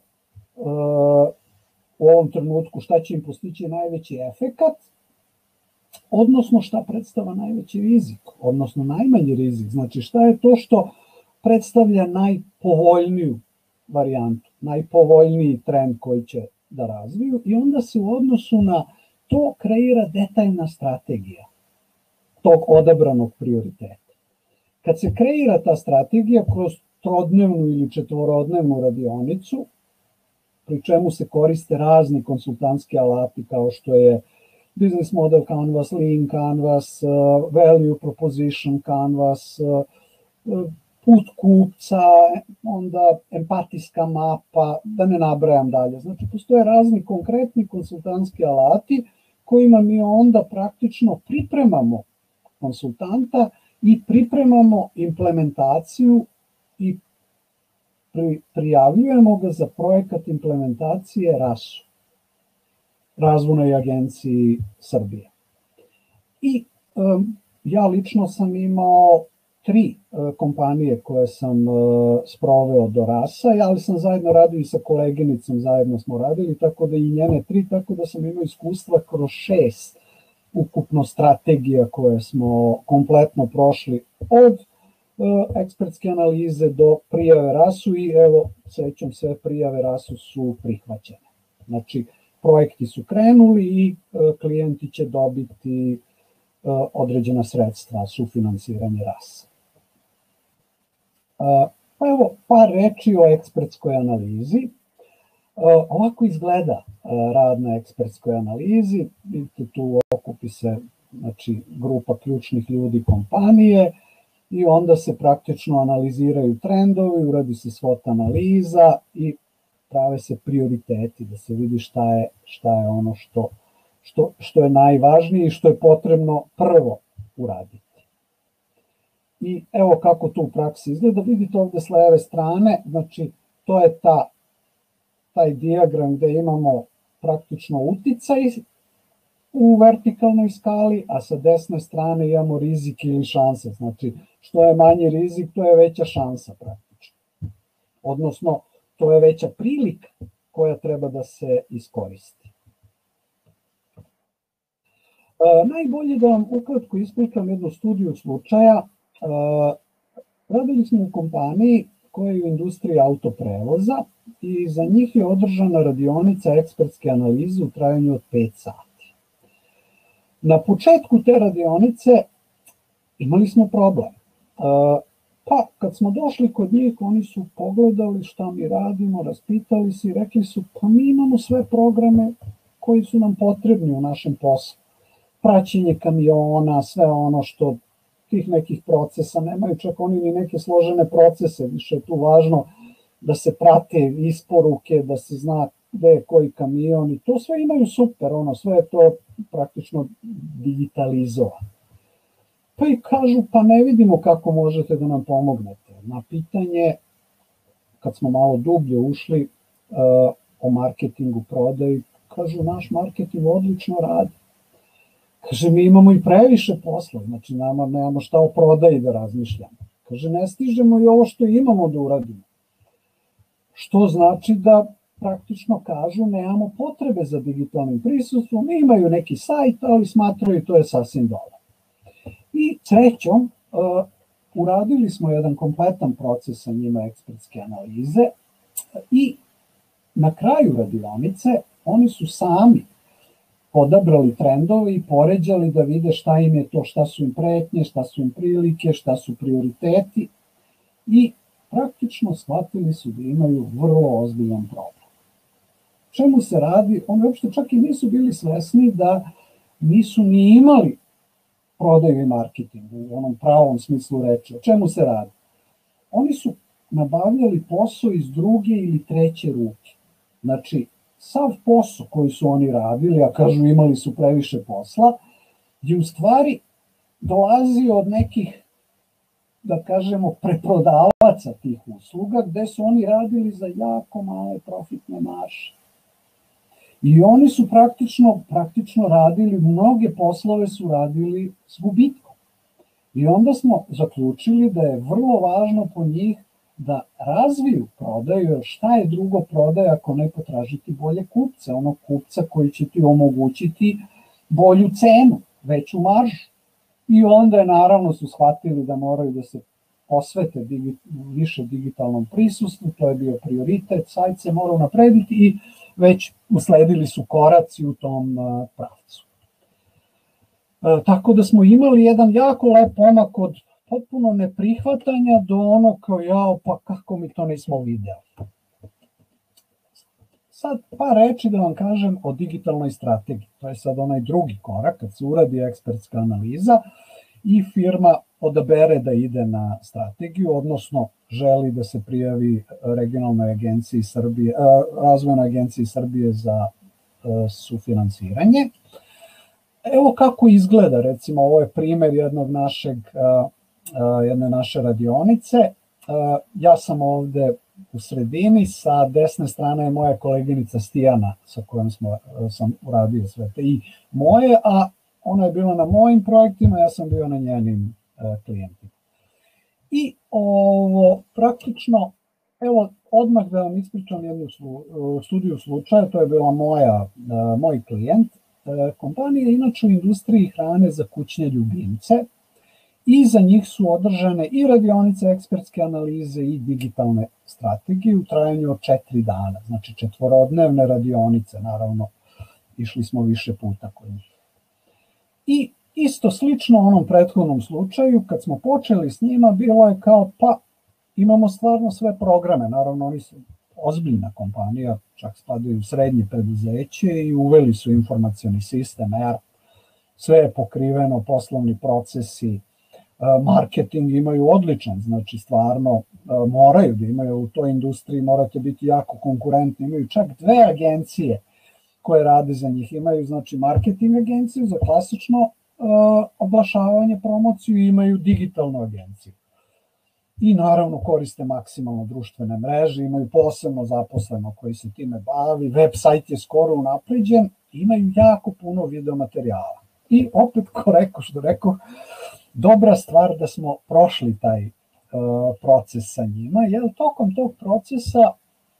u ovom trenutku, šta će im postići najveći efekat, odnosno šta predstava najveći rizik, odnosno najmanji rizik. Znači šta je to što predstavlja najpovoljniju varijantu, najpovoljniji trend koji će da razviju i onda se u odnosu na to kreira detaljna strategija tog odabranog prioriteta. Kad se kreira ta strategija kroz trodnevnu ili četvorodnevnu radionicu, pri čemu se koriste razni konsultantski alati kao što je Business Model Canvas, Lean Canvas, Value Proposition Canvas, put kupca, onda empatijska mapa, da ne nabrajam dalje. Znači, postoje razni konkretni konsultantski alati kojima mi onda praktično pripremamo konsultanta i pripremamo implementaciju i prijavljujemo ga za projekat implementacije RAS-u, Razvojnoj agenciji Srbije. I ja lično sam imao 3 kompanije koje sam sproveo do RAS-a, ali sam zajedno radio i sa koleginicom, zajedno smo radili, tako da i njene 3, tako da sam imao iskustva kroz 6 ukupno strategija koje smo kompletno prošli od ekspertske analize do prijave RAS-u i evo, srećom sve prijave RAS-u su prihvaćene. Znači, projekti su krenuli i klijenti će dobiti određena sredstva, sufinansiranje RAS-a. Pa evo, par reči o ekspertskoj analizi. Ovako izgleda rad na ekspertskoj analizi. Vidite, tu okupi se grupa ključnih ljudi kompanije i onda se praktično analiziraju trendovi, uradi se SWOT analiza i prave se prioriteti da se vidi šta je ono što je najvažnije i što je potrebno prvo uraditi. I evo kako to u praksi izgleda. Vidite ovde s leve strane, znači to je taj dijagram gde imamo praktično uticaj u vertikalnoj skali, a sa desne strane imamo rizik ili šanse. Znači, što je manji rizik, to je veća šansa praktično. Odnosno, to je veća prilika koja treba da se iskoristi. Najbolje da vam ukratko ispričam jednu studiju slučaja. Radili smo u kompaniji koja je u industriji autoprevoza i za njih je održana radionica ekspertske analize u trajanju od 5 sati. Na početku te radionice imali smo problem. Pa kad smo došli kod njih, oni su pogledali šta mi radimo, raspitali se i rekli su pa mi imamo sve programe koji su nam potrebni u našem poslu. Praćenje kamiona, sve ono što tih nekih procesa, nemaju čak oni ni neke složene procese, više je tu važno da se prate isporuke, da se zna gde je koji kamion i to sve imaju super, sve je to praktično digitalizovano. Pa i kažu, pa ne vidimo kako možete da nam pomognete. Na pitanje, kad smo malo dublje ušli o marketingu, prodaji, kažu, naš marketing odlično radi. Kaže, mi imamo i previše posla, znači nemamo šta o prodaji da razmišljamo. Kaže, ne stižemo i ovo što imamo da uradimo. Što znači da praktično kažu, nemamo potrebe za digitalnim prisustvom, imaju neki sajt, ali smatraju to je sasvim dobro. I srećom, uradili smo jedan kompletan proces sa njima ekspertske analize i na kraju radionice oni su sami odabrali trendove i poređali da vide šta im je to, šta su im pretnje, šta su im prilike, šta su prioriteti i praktično shvatili su da imaju vrlo ozbiljan problem. Čemu se radi? Oni uopšte čak i nisu bili svesni da nisu ni imali prodaju i marketing u onom pravom smislu reči. O čemu se radi? Oni su nabavljali posao iz druge ili treće ruke. Znači, sav posao koji su oni radili, a kažu imali su previše posla, je u stvari dolazio od nekih, da kažemo, preprodavaca tih usluga, gde su oni radili za jako male profitne marže. I oni su praktično radili, mnoge poslove su radili s gubitkom. I onda smo zaključili da je vrlo važno po njih da razviju prodaju, jer šta je drugo prodaja ako ne potražiti bolje kupce, onog kupca koji će ti omogućiti bolju cenu, veću maržu. I onda je naravno su shvatili da moraju da se posvete više digitalnom prisustvu, to je bio prioritet, sajt se morao naprediti i već usledili su koraci u tom pravcu. Tako da smo imali jedan jako lep pomak od potpuno neprihvatanja do ono kao jao, pa kako mi to nismo videli. Sad par reči da vam kažem o digitalnoj strategiji. To je sad onaj drugi korak kad se uradi ekspertska analiza i firma odabere da ide na strategiju, odnosno želi da se prijavi regionalnoj agenciji Srbije, razvojnoj agenciji Srbije za sufinansiranje. Evo kako izgleda, recimo ovo je primer jedne naše radionice. Ja sam ovde u sredini, sa desne strane je moja koleginica Stijana sa kojom sam uradio sve te i moje, a ona je bila na mojim projektima, ja sam bio na njenim klijentima. I praktično, evo odmah da vam ispričam jednu studiju slučaja, to je bila moj klijent. Kompanija je inače u industriji hrane za kućne ljubimce i za njih su održane i radionice ekspertske analize i digitalne strategije u trajanju od 4 dana, znači 4-dnevne radionice, naravno išli smo više puta kod njih. I isto slično onom prethodnom slučaju, kad smo počeli s njima, bilo je kao pa imamo stvarno sve programe, naravno oni su ozbiljna kompanija, čak spadaju u srednje preduzeće i uveli su informacioni sistem ERP, sve je pokriveno, poslovni procesi, marketing imaju odličan, znači stvarno moraju da imaju u toj industriji, morate biti jako konkurentni, imaju čak 2 agencije koje rade za njih, imaju znači marketing agenciju za klasično oglašavanje, promociju i imaju digitalnu agenciju. I naravno koriste maksimalno društvene mreže, imaju posebno zaposleno koji se time bavi, web sajt je skoro unapređen, imaju jako puno videomaterijala. I opet, što rekao, dobra stvar da smo prošli taj proces sa njima, jer tokom tog procesa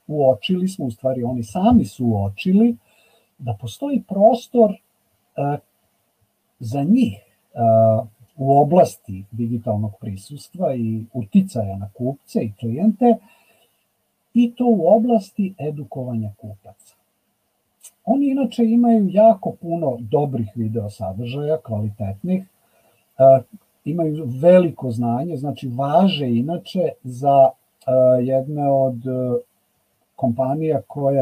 uočili smo, u stvari oni sami su uočili, da postoji prostor za njih u oblasti digitalnog prisustva i uticaja na kupce i klijente, i to u oblasti edukovanja kupaca. Oni inače imaju jako puno dobrih video sadržaja, kvalitetnih, imaju veliko znanje, znači važe inače za jedne od kompanija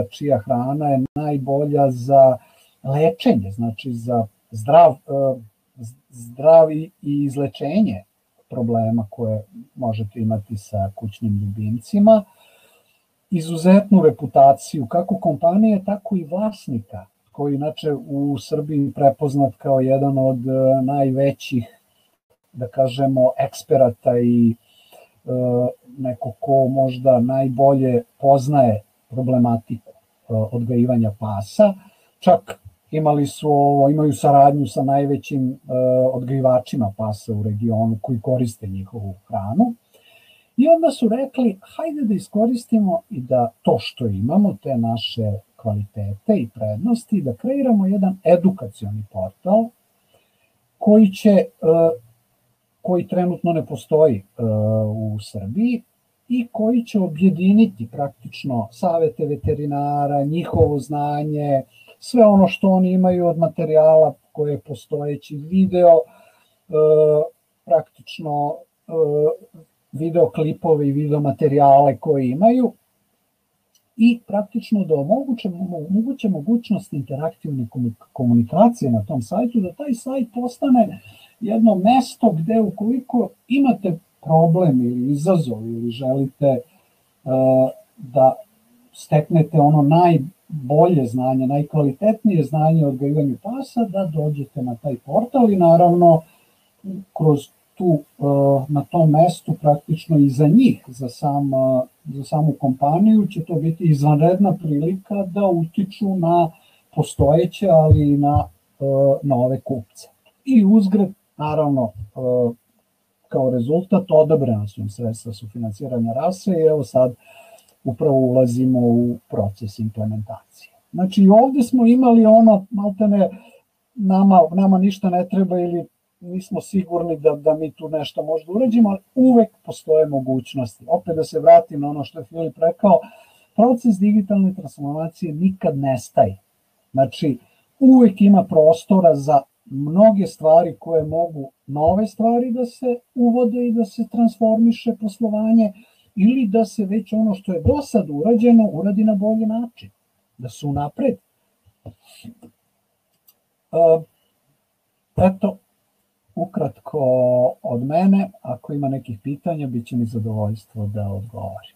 čija hrana je najbolja za lečenje, znači za zdravi i izlečenje problema koje možete imati sa kućnim ljubimcima, izuzetnu reputaciju kako kompanije, tako i vlasnika, koji inače u Srbiji prepoznat kao jedan od najvećih, da kažemo, eksperata i neko ko možda najbolje poznaje problematiku odgajivanja pasa. Čak imaju saradnju sa najvećim odgajivačima pasa u regionu koji koriste njihovu hranu. I onda su rekli, hajde da iskoristimo i da to što imamo, te naše kvalitete i prednosti, da kreiramo jedan edukacioni portal koji trenutno ne postoji u Srbiji i koji će objediniti praktično savete veterinara, njihovo znanje, sve ono što oni imaju od materijala koje je postojeći, praktično video klipove i video materijale koje imaju i praktično da omoguće mogućnost interaktivne komunikacije na tom sajtu, da taj sajt postane jedno mesto gde ukoliko imate problem ili izazov ili želite da steknete ono najbolje znanje, najkvalitetnije znanje o odgajivanju pasa, da dođete na taj portal i naravno kroz na tom mestu praktično i za njih, za samu kompaniju će to biti izvanredna prilika da utiču na postojeće, ali i na nove kupce. I uzgred, naravno, kao rezultat odabrana su im sredstva sufinansiranja rase i evo sad upravo ulazimo u proces implementacije. Znači ovde smo imali ono, maltene, nama ništa ne treba ili nismo sigurni da mi tu nešto možda urađimo, ali uvek postoje mogućnosti. Opet da se vratim na ono što je Filip rekao, proces digitalne transformacije nikad ne staje. Znači, uvek ima prostora za mnoge stvari koje mogu, nove stvari da se uvode i da se transformiše poslovanje, ili da se već ono što je do sad urađeno uradi na bolji način, da se unapred. Eto, ukratko od mene, ako ima nekih pitanja, bit će mi zadovoljstvo da odgovorim.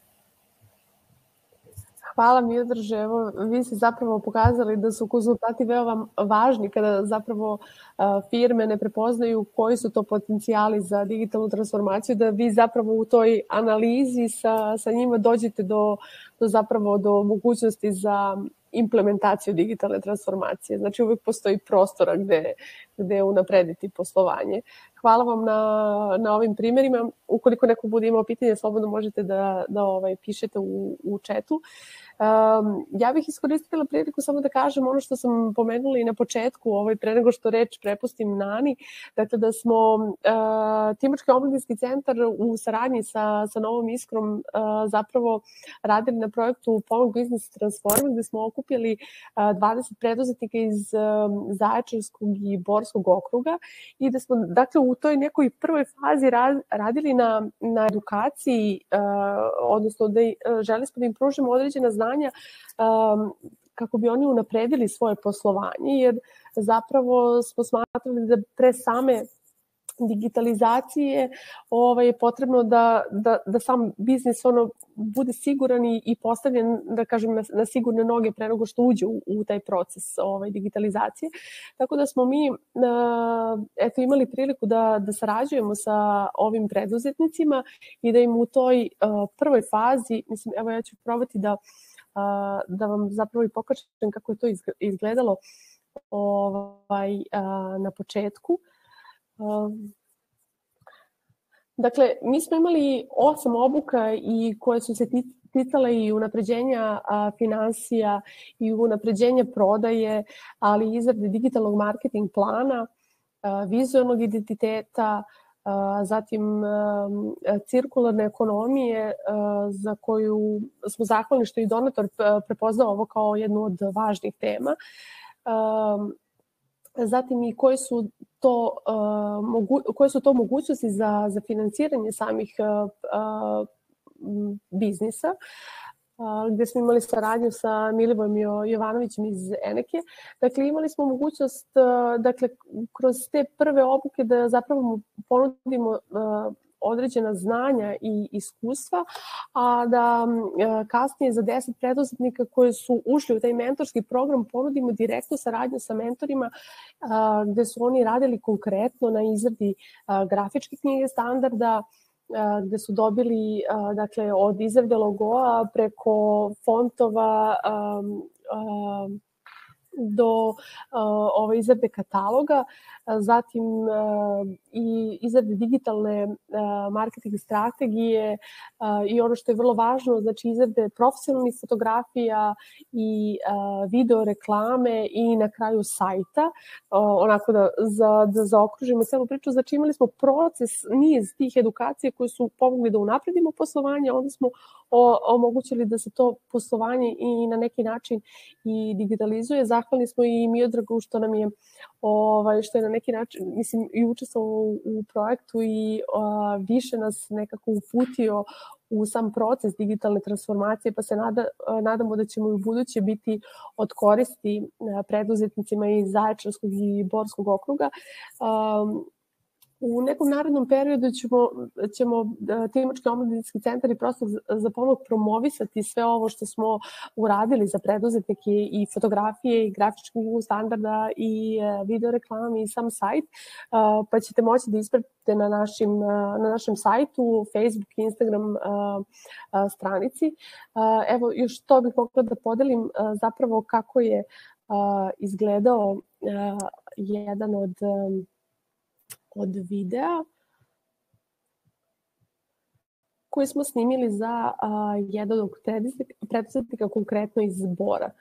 Hvala Miodraže, evo vi ste zapravo pokazali da su konzultanti veoma važni kada zapravo firme ne prepoznaju koji su to potencijali za digitalnu transformaciju, da vi zapravo u toj analizi sa njima dođete do mogućnosti za implementaciju digitalne transformacije. Znači uvek postoji prostora gde unaprediti poslovanje. Hvala vam na ovim primjerima. Ukoliko neko bude imao pitanje, slobodno možete da pišete u chatu. Ja bih iskoristila priliku samo da kažem ono što sam pomenula i na početku, pre nego što reč prepustim Nani, dakle da smo Timočki omladinski centar u saradnji sa Novom Iskrom zapravo radili na projektu Pomak Business Transformer, gde smo okupili 20 preduzetnika iz Zaječarskog i Borskog okruga i da smo dakle u toj nekoj prvoj fazi radili na edukaciji, odnosno da želi smo da im pružimo određena znanja kako bi oni unapredili svoje poslovanje, jer zapravo smo smatrali da pre same digitalizacije je potrebno da sam biznis bude siguran i postavljen, da kažem, na sigurne noge pre nego što uđe u taj proces digitalizacije. Tako da smo mi imali priliku da sarađujemo sa ovim preduzetnicima i da im u toj prvoj fazi, mislim, evo ja ću probati da vam zapravo i pokažem kako je to izgledalo na početku. Dakle, mi smo imali 8 obuka i koje su se ticale i unapređenja finansija i unapređenja prodaje, ali i izrade digitalnog marketing plana, vizualnog identiteta, zatim cirkularne ekonomije za koju smo zahvalni što i donator prepoznao ovo kao jednu od važnih tema. Zatim i koje su to mogućnosti za finansiranje samih biznisa, gde smo imali saradnju sa Milivojem Jovanovićem iz Eneke. Dakle, imali smo mogućnost kroz te prve obuke da zapravo ponudimo određena znanja i iskustva, a da kasnije za 10 preduzetnika koji su ušli u taj mentorski program ponudimo direktnu saradnju sa mentorima gde su oni radili konkretno na izradi grafičke knjige standarda, gde su dobili od izrade logoa preko fontova do izrade kataloga, zatim i izrade digitalne marketing strategije i ono što je vrlo važno, znači izrade profesionalnih fotografija i video reklame i na kraju sajta, onako da zaokružimo celu priču. Znači imali smo proces, niz tih edukacija koje su pomogli da unapredimo poslovanje, onda smo omogućili da se to poslovanje i na neki način i digitalizuje. Zahvalni smo i Miodragu što nam je što je na neki način, mislim, i učestvovao u projektu i više nas nekako uputio u sam proces digitalne transformacije, pa se nadamo da ćemo i u buduće biti od koristi preduzetnicima iz Zaječarskog i Borskog okruga. U nekom narednom periodu ćemo Timočki omladinski centar i prostor za pomak promovisati sve ovo što smo uradili za preduzetnike i fotografije i grafičkog standarda i video reklame i sam sajt, pa ćete moći da ispratite na našem sajtu, Facebook i Instagram stranici. Evo, još to bih mogla da podelim zapravo kako je izgledao jedan od videa koji smo snimili za jednog preduzetnika, konkretno iz Bora.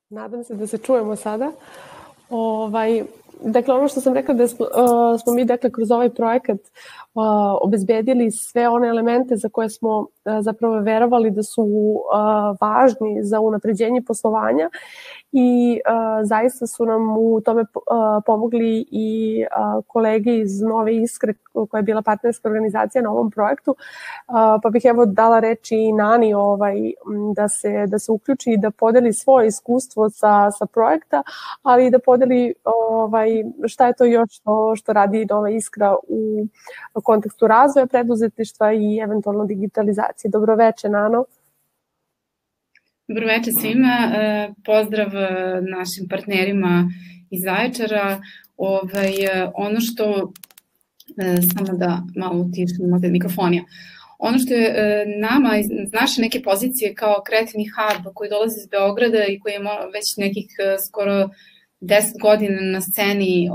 Nadam se da se čujemo sada. Dakle, ono što sam rekla da smo mi kroz ovaj projekat obezbedili sve one elemente za koje smo zapravo verovali da su važni za unapređenje poslovanja i zaista su nam u tome pomogli i kolege iz Nove Iskre koja je bila partnerska organizacija na ovom projektu, pa bih evo dala reč i Nani da se uključi i da podeli svoje iskustvo sa projekta, ali i da podeli šta je to još što radi Nova Iskra u kontekstu razvoja preduzetništva i eventualno digitalizacije. Dobroveče, Nano. Dobroveče svima, pozdrav našim partnerima iz Zaječara. Ono što, samo da malo utišimo te mikrofonija, ono što je nama iz naše neke pozicije kao kreativni hub koji dolazi iz Beograda i koji je već nekih skoro 10 godina na sceni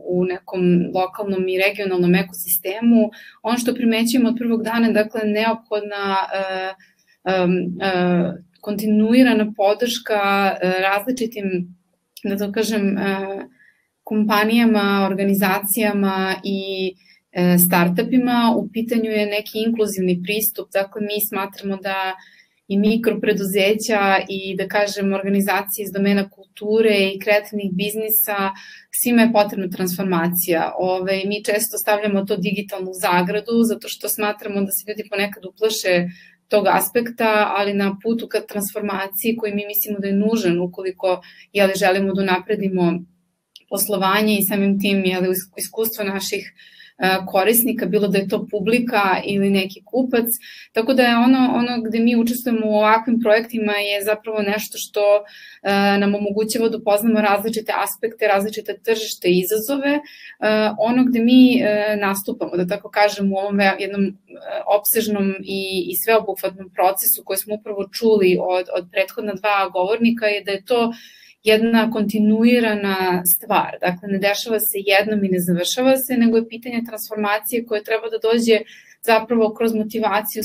u nekom lokalnom i regionalnom ekosistemu, ono što primećujemo od prvog dana, dakle, neophodna kontinuirana podrška različitim, da to kažem, kompanijama, organizacijama i startupima. U pitanju je neki inkluzivni pristup, dakle mi smatramo da i mikropreduzeća i da kažem organizacije iz domena kulture i kreativnih biznisa, svima je potrebna transformacija. Mi često stavljamo to digitalnu zagradu zato što smatramo da se ljudi ponekad uplaše tog aspekta, ali na putu ka transformaciji koji mi mislimo da je nužan ukoliko želimo da napredimo poslovanje i samim tim iskustvo naših korisnika, bilo da je to publika ili neki kupac. Tako da je ono gde mi učestvujemo u ovakvim projektima je zapravo nešto što nam omogućava da upoznamo različite aspekte, različite tržište i izazove. Ono gde mi nastupamo, da tako kažem, u ovom jednom opsežnom i sveobuhvatnom procesu koji smo upravo čuli od prethodna dva govornika je da je to jedna kontinuirana stvar. Dakle, ne dešava se jednom i ne završava se, nego je pitanje transformacije koje treba da dođe zapravo kroz motivaciju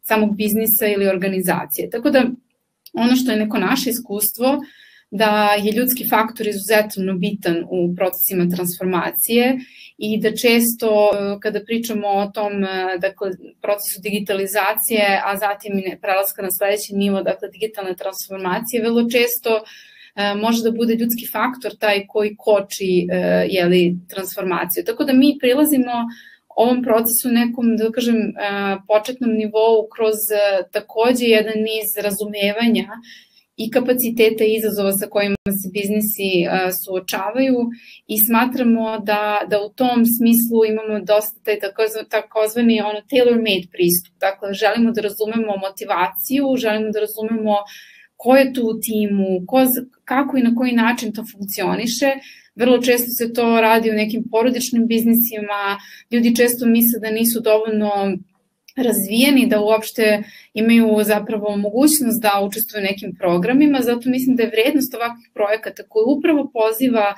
samog biznisa ili organizacije. Tako da, ono što je neko naše iskustvo da je ljudski faktor izuzetno bitan u procesima transformacije i da često kada pričamo o tom procesu digitalizacije, a zatim prelaska na sledeći nivo, digitalne transformacije, vrlo često može da bude ljudski faktor taj koji koči transformaciju. Tako da mi prilazimo ovom procesu nekom, da kažem, početnom nivou kroz takođe jedan niz razumevanja i kapaciteta i izazova sa kojima se biznisi suočavaju i smatramo da u tom smislu imamo dosta taj takozvani tailor-made pristup. Dakle, želimo da razumemo motivaciju, želimo da razumemo ko je tu u timu, kako i na koji način to funkcioniše. Vrlo često se to radi u nekim porodičnim biznisima, ljudi često misle da nisu dovoljno razvijeni, da uopšte imaju zapravo mogućnost da učestvuju u nekim programima, zato mislim da je vrednost ovakvih projekata koji upravo poziva,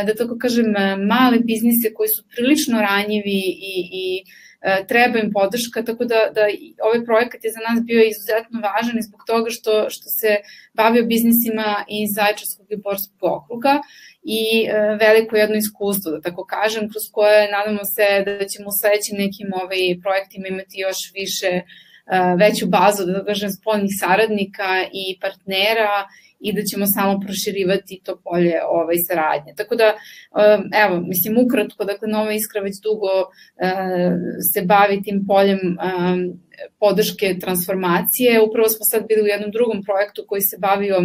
da tako kažem, male biznise koji su prilično ranjivi i treba im podrška, tako da ovaj projekat je za nas bio izuzetno važan i zbog toga što se bavio biznisima iz Zaječarskog i Borskog okruga i veliko jedno iskustvo, da tako kažem, kroz koje nadamo se da ćemo u sledećim nekim projektima imati još više, veću bazu, da kažem, spoljnih saradnika i partnera i da ćemo samo proširivati to polje saradnje. Tako da, evo, mislim, ukratko, dakle, Nova Iskra već dugo se bavi tim poljem podrške transformacije. Upravo smo sad bili u jednom drugom projektu koji se bavio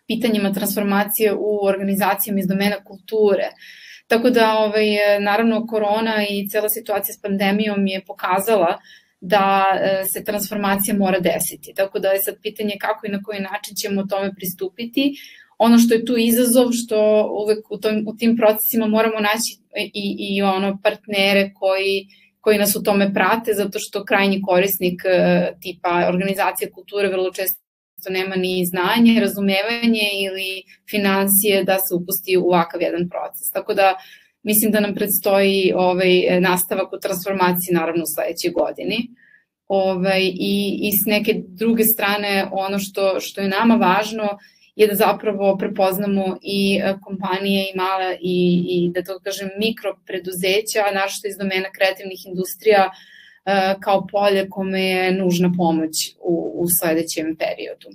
pitanjima transformacije u organizacijama iz domena kulture. Tako da, naravno, korona i cela situacija s pandemijom je pokazala da se transformacija mora desiti. Tako da je sad pitanje kako i na koji način ćemo tome pristupiti. Ono što je tu izazov, što uvek u tim procesima moramo naći i partnere koji nas u tome prate, zato što krajnji korisnik tipa organizacije kulture vrlo često nema ni znanje, razumevanje ili financije da se upusti u ovakav jedan proces. Tako da mislim da nam predstoji nastavak u transformaciji naravno u sledećoj godini. I s neke druge strane ono što je nama važno je da zapravo prepoznamo i kompanije i mala i da to kažem mikropreduzeća, našto iz domena kreativnih industrija kao polje kome je nužna pomoć u sledećem periodu.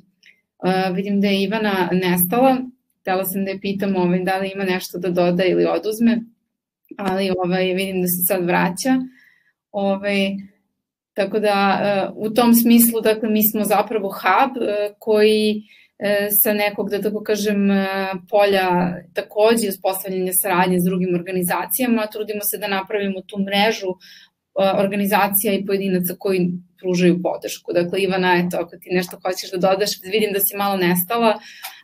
Vidim da je Ivana nestala, htela sam da je pitam da li ima nešto da doda ili oduzme, ali vidim da se sad vraća. Tako da u tom smislu, dakle, mi smo zapravo hub koji sa nekog, da tako kažem, polja takođe uspostavljanja saradnje s drugim organizacijama, trudimo se da napravimo tu mrežu organizacija i pojedinaca koji pružaju podršku. Dakle, Ivana, eto, ako ti nešto hoćeš da dodaš, vidim da si malo nestala,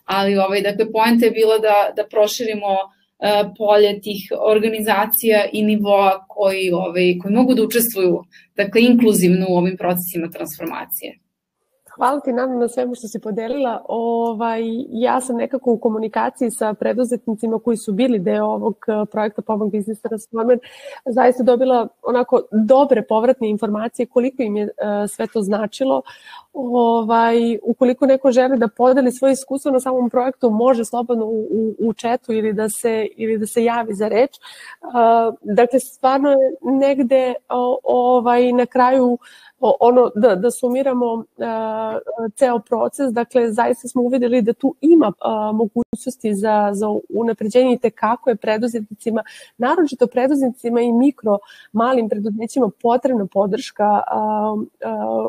ali dakle, poenta je bila da proširimo polje tih organizacija i nivoa koji mogu da učestvuju, dakle, inkluzivno u ovim procesima transformacije. Hvala ti, Nada, na svemu što si podelila. Ja sam nekako u komunikaciji sa preduzetnicima koji su bili deo ovog projekta Pomog Business Transformer zaista dobila onako dobre povratne informacije koliko im je sve to značilo. Ukoliko neko želi da podeli svoje iskustvo na samom projektu, može slobodno u chatu ili da se javi za reč. Dakle, stvarno je negde na kraju da sumiramo ceo proces, dakle zaista smo uvideli da tu ima mogućnosti za unapređenje i tekako je preduzetnicima, naročito preduzetnicima i malim preduzećima potrebna podrška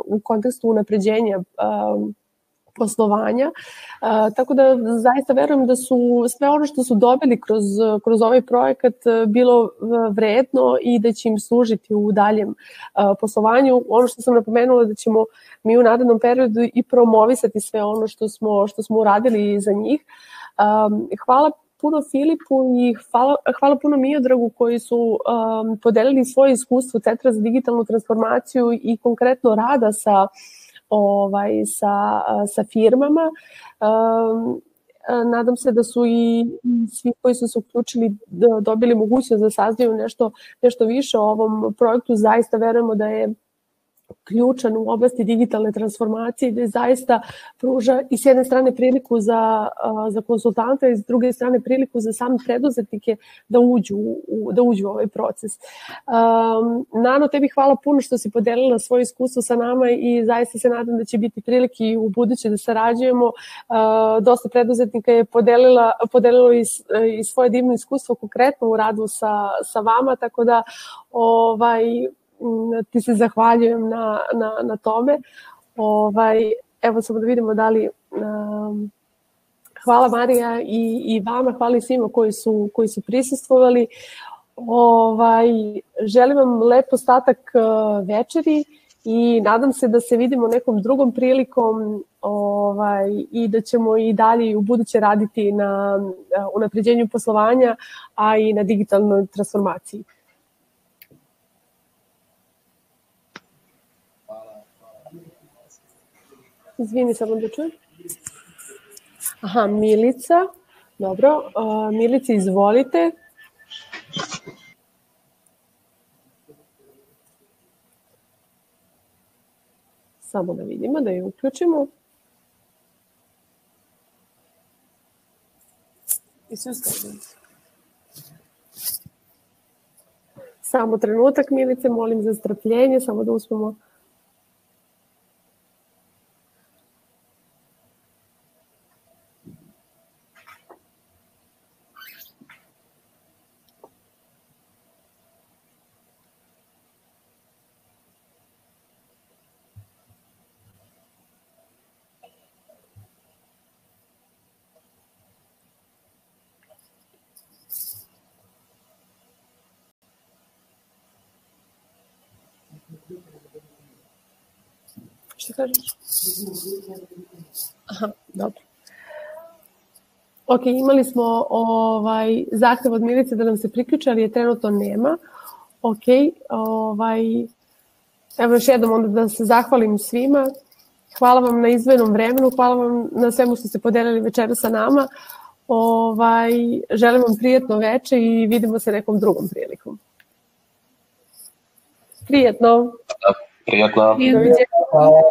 u kontekstu unapređenja poslovanja, tako da zaista verujem da su sve ono što su dobili kroz ovaj projekat bilo vredno i da će im služiti u daljem poslovanju. Ono što sam napomenula da ćemo mi u narednom periodu i promovisati sve ono što smo uradili za njih. Hvala puno Filipu i hvala puno Miodragu koji su podelili svoje iskustvo Centra za digitalnu transformaciju i konkretno rada sa firmama. Nadam se da su i svi koji su se uključili dobili mogućnost da saznaju nešto više o ovom projektu. Zaista verujemo ključan u oblasti digitalne transformacije, gde zaista pruža i s jedne strane priliku za konsultante i s druge strane priliku za same preduzetnike da uđu u ovaj proces. Nano, tebi hvala puno što si podelila svoje iskustvo sa nama i zaista se nadam da će biti prilike u buduće da sarađujemo. Dosta preduzetnika je podelilo i svoje divno iskustvo konkretno u radu sa vama, tako da ti se zahvaljujem na tome. Evo samo da vidimo da li... Hvala Marija i vama, hvala i svima koji su prisustvovali. Želim vam lep ostatak večeri i nadam se da se vidimo nekom drugom prilikom i da ćemo i dalje u buduće raditi na unapređenju poslovanja, a i na digitalnoj transformaciji. Izvini, samo da čujem. Aha, Milica. Dobro. Milica, izvolite. Samo da vidimo, da je uključimo. Samo trenutak, Milice, molim za strpljenje, samo da uspemo. Šta kažeš? Aha, dobro. Ok, imali smo zahtev od Milice da nam se priključe, ali je trenutno nema. Ok, evo još jednom onda da se zahvalim svima. Hvala vam na izdvojenom vremenu, hvala vam na svemu što ste podelili večera sa nama. Želim vam prijatno veče i vidimo se nekom drugom prilikom. Prijatno. Prijatno. Doviđenja. Hvala.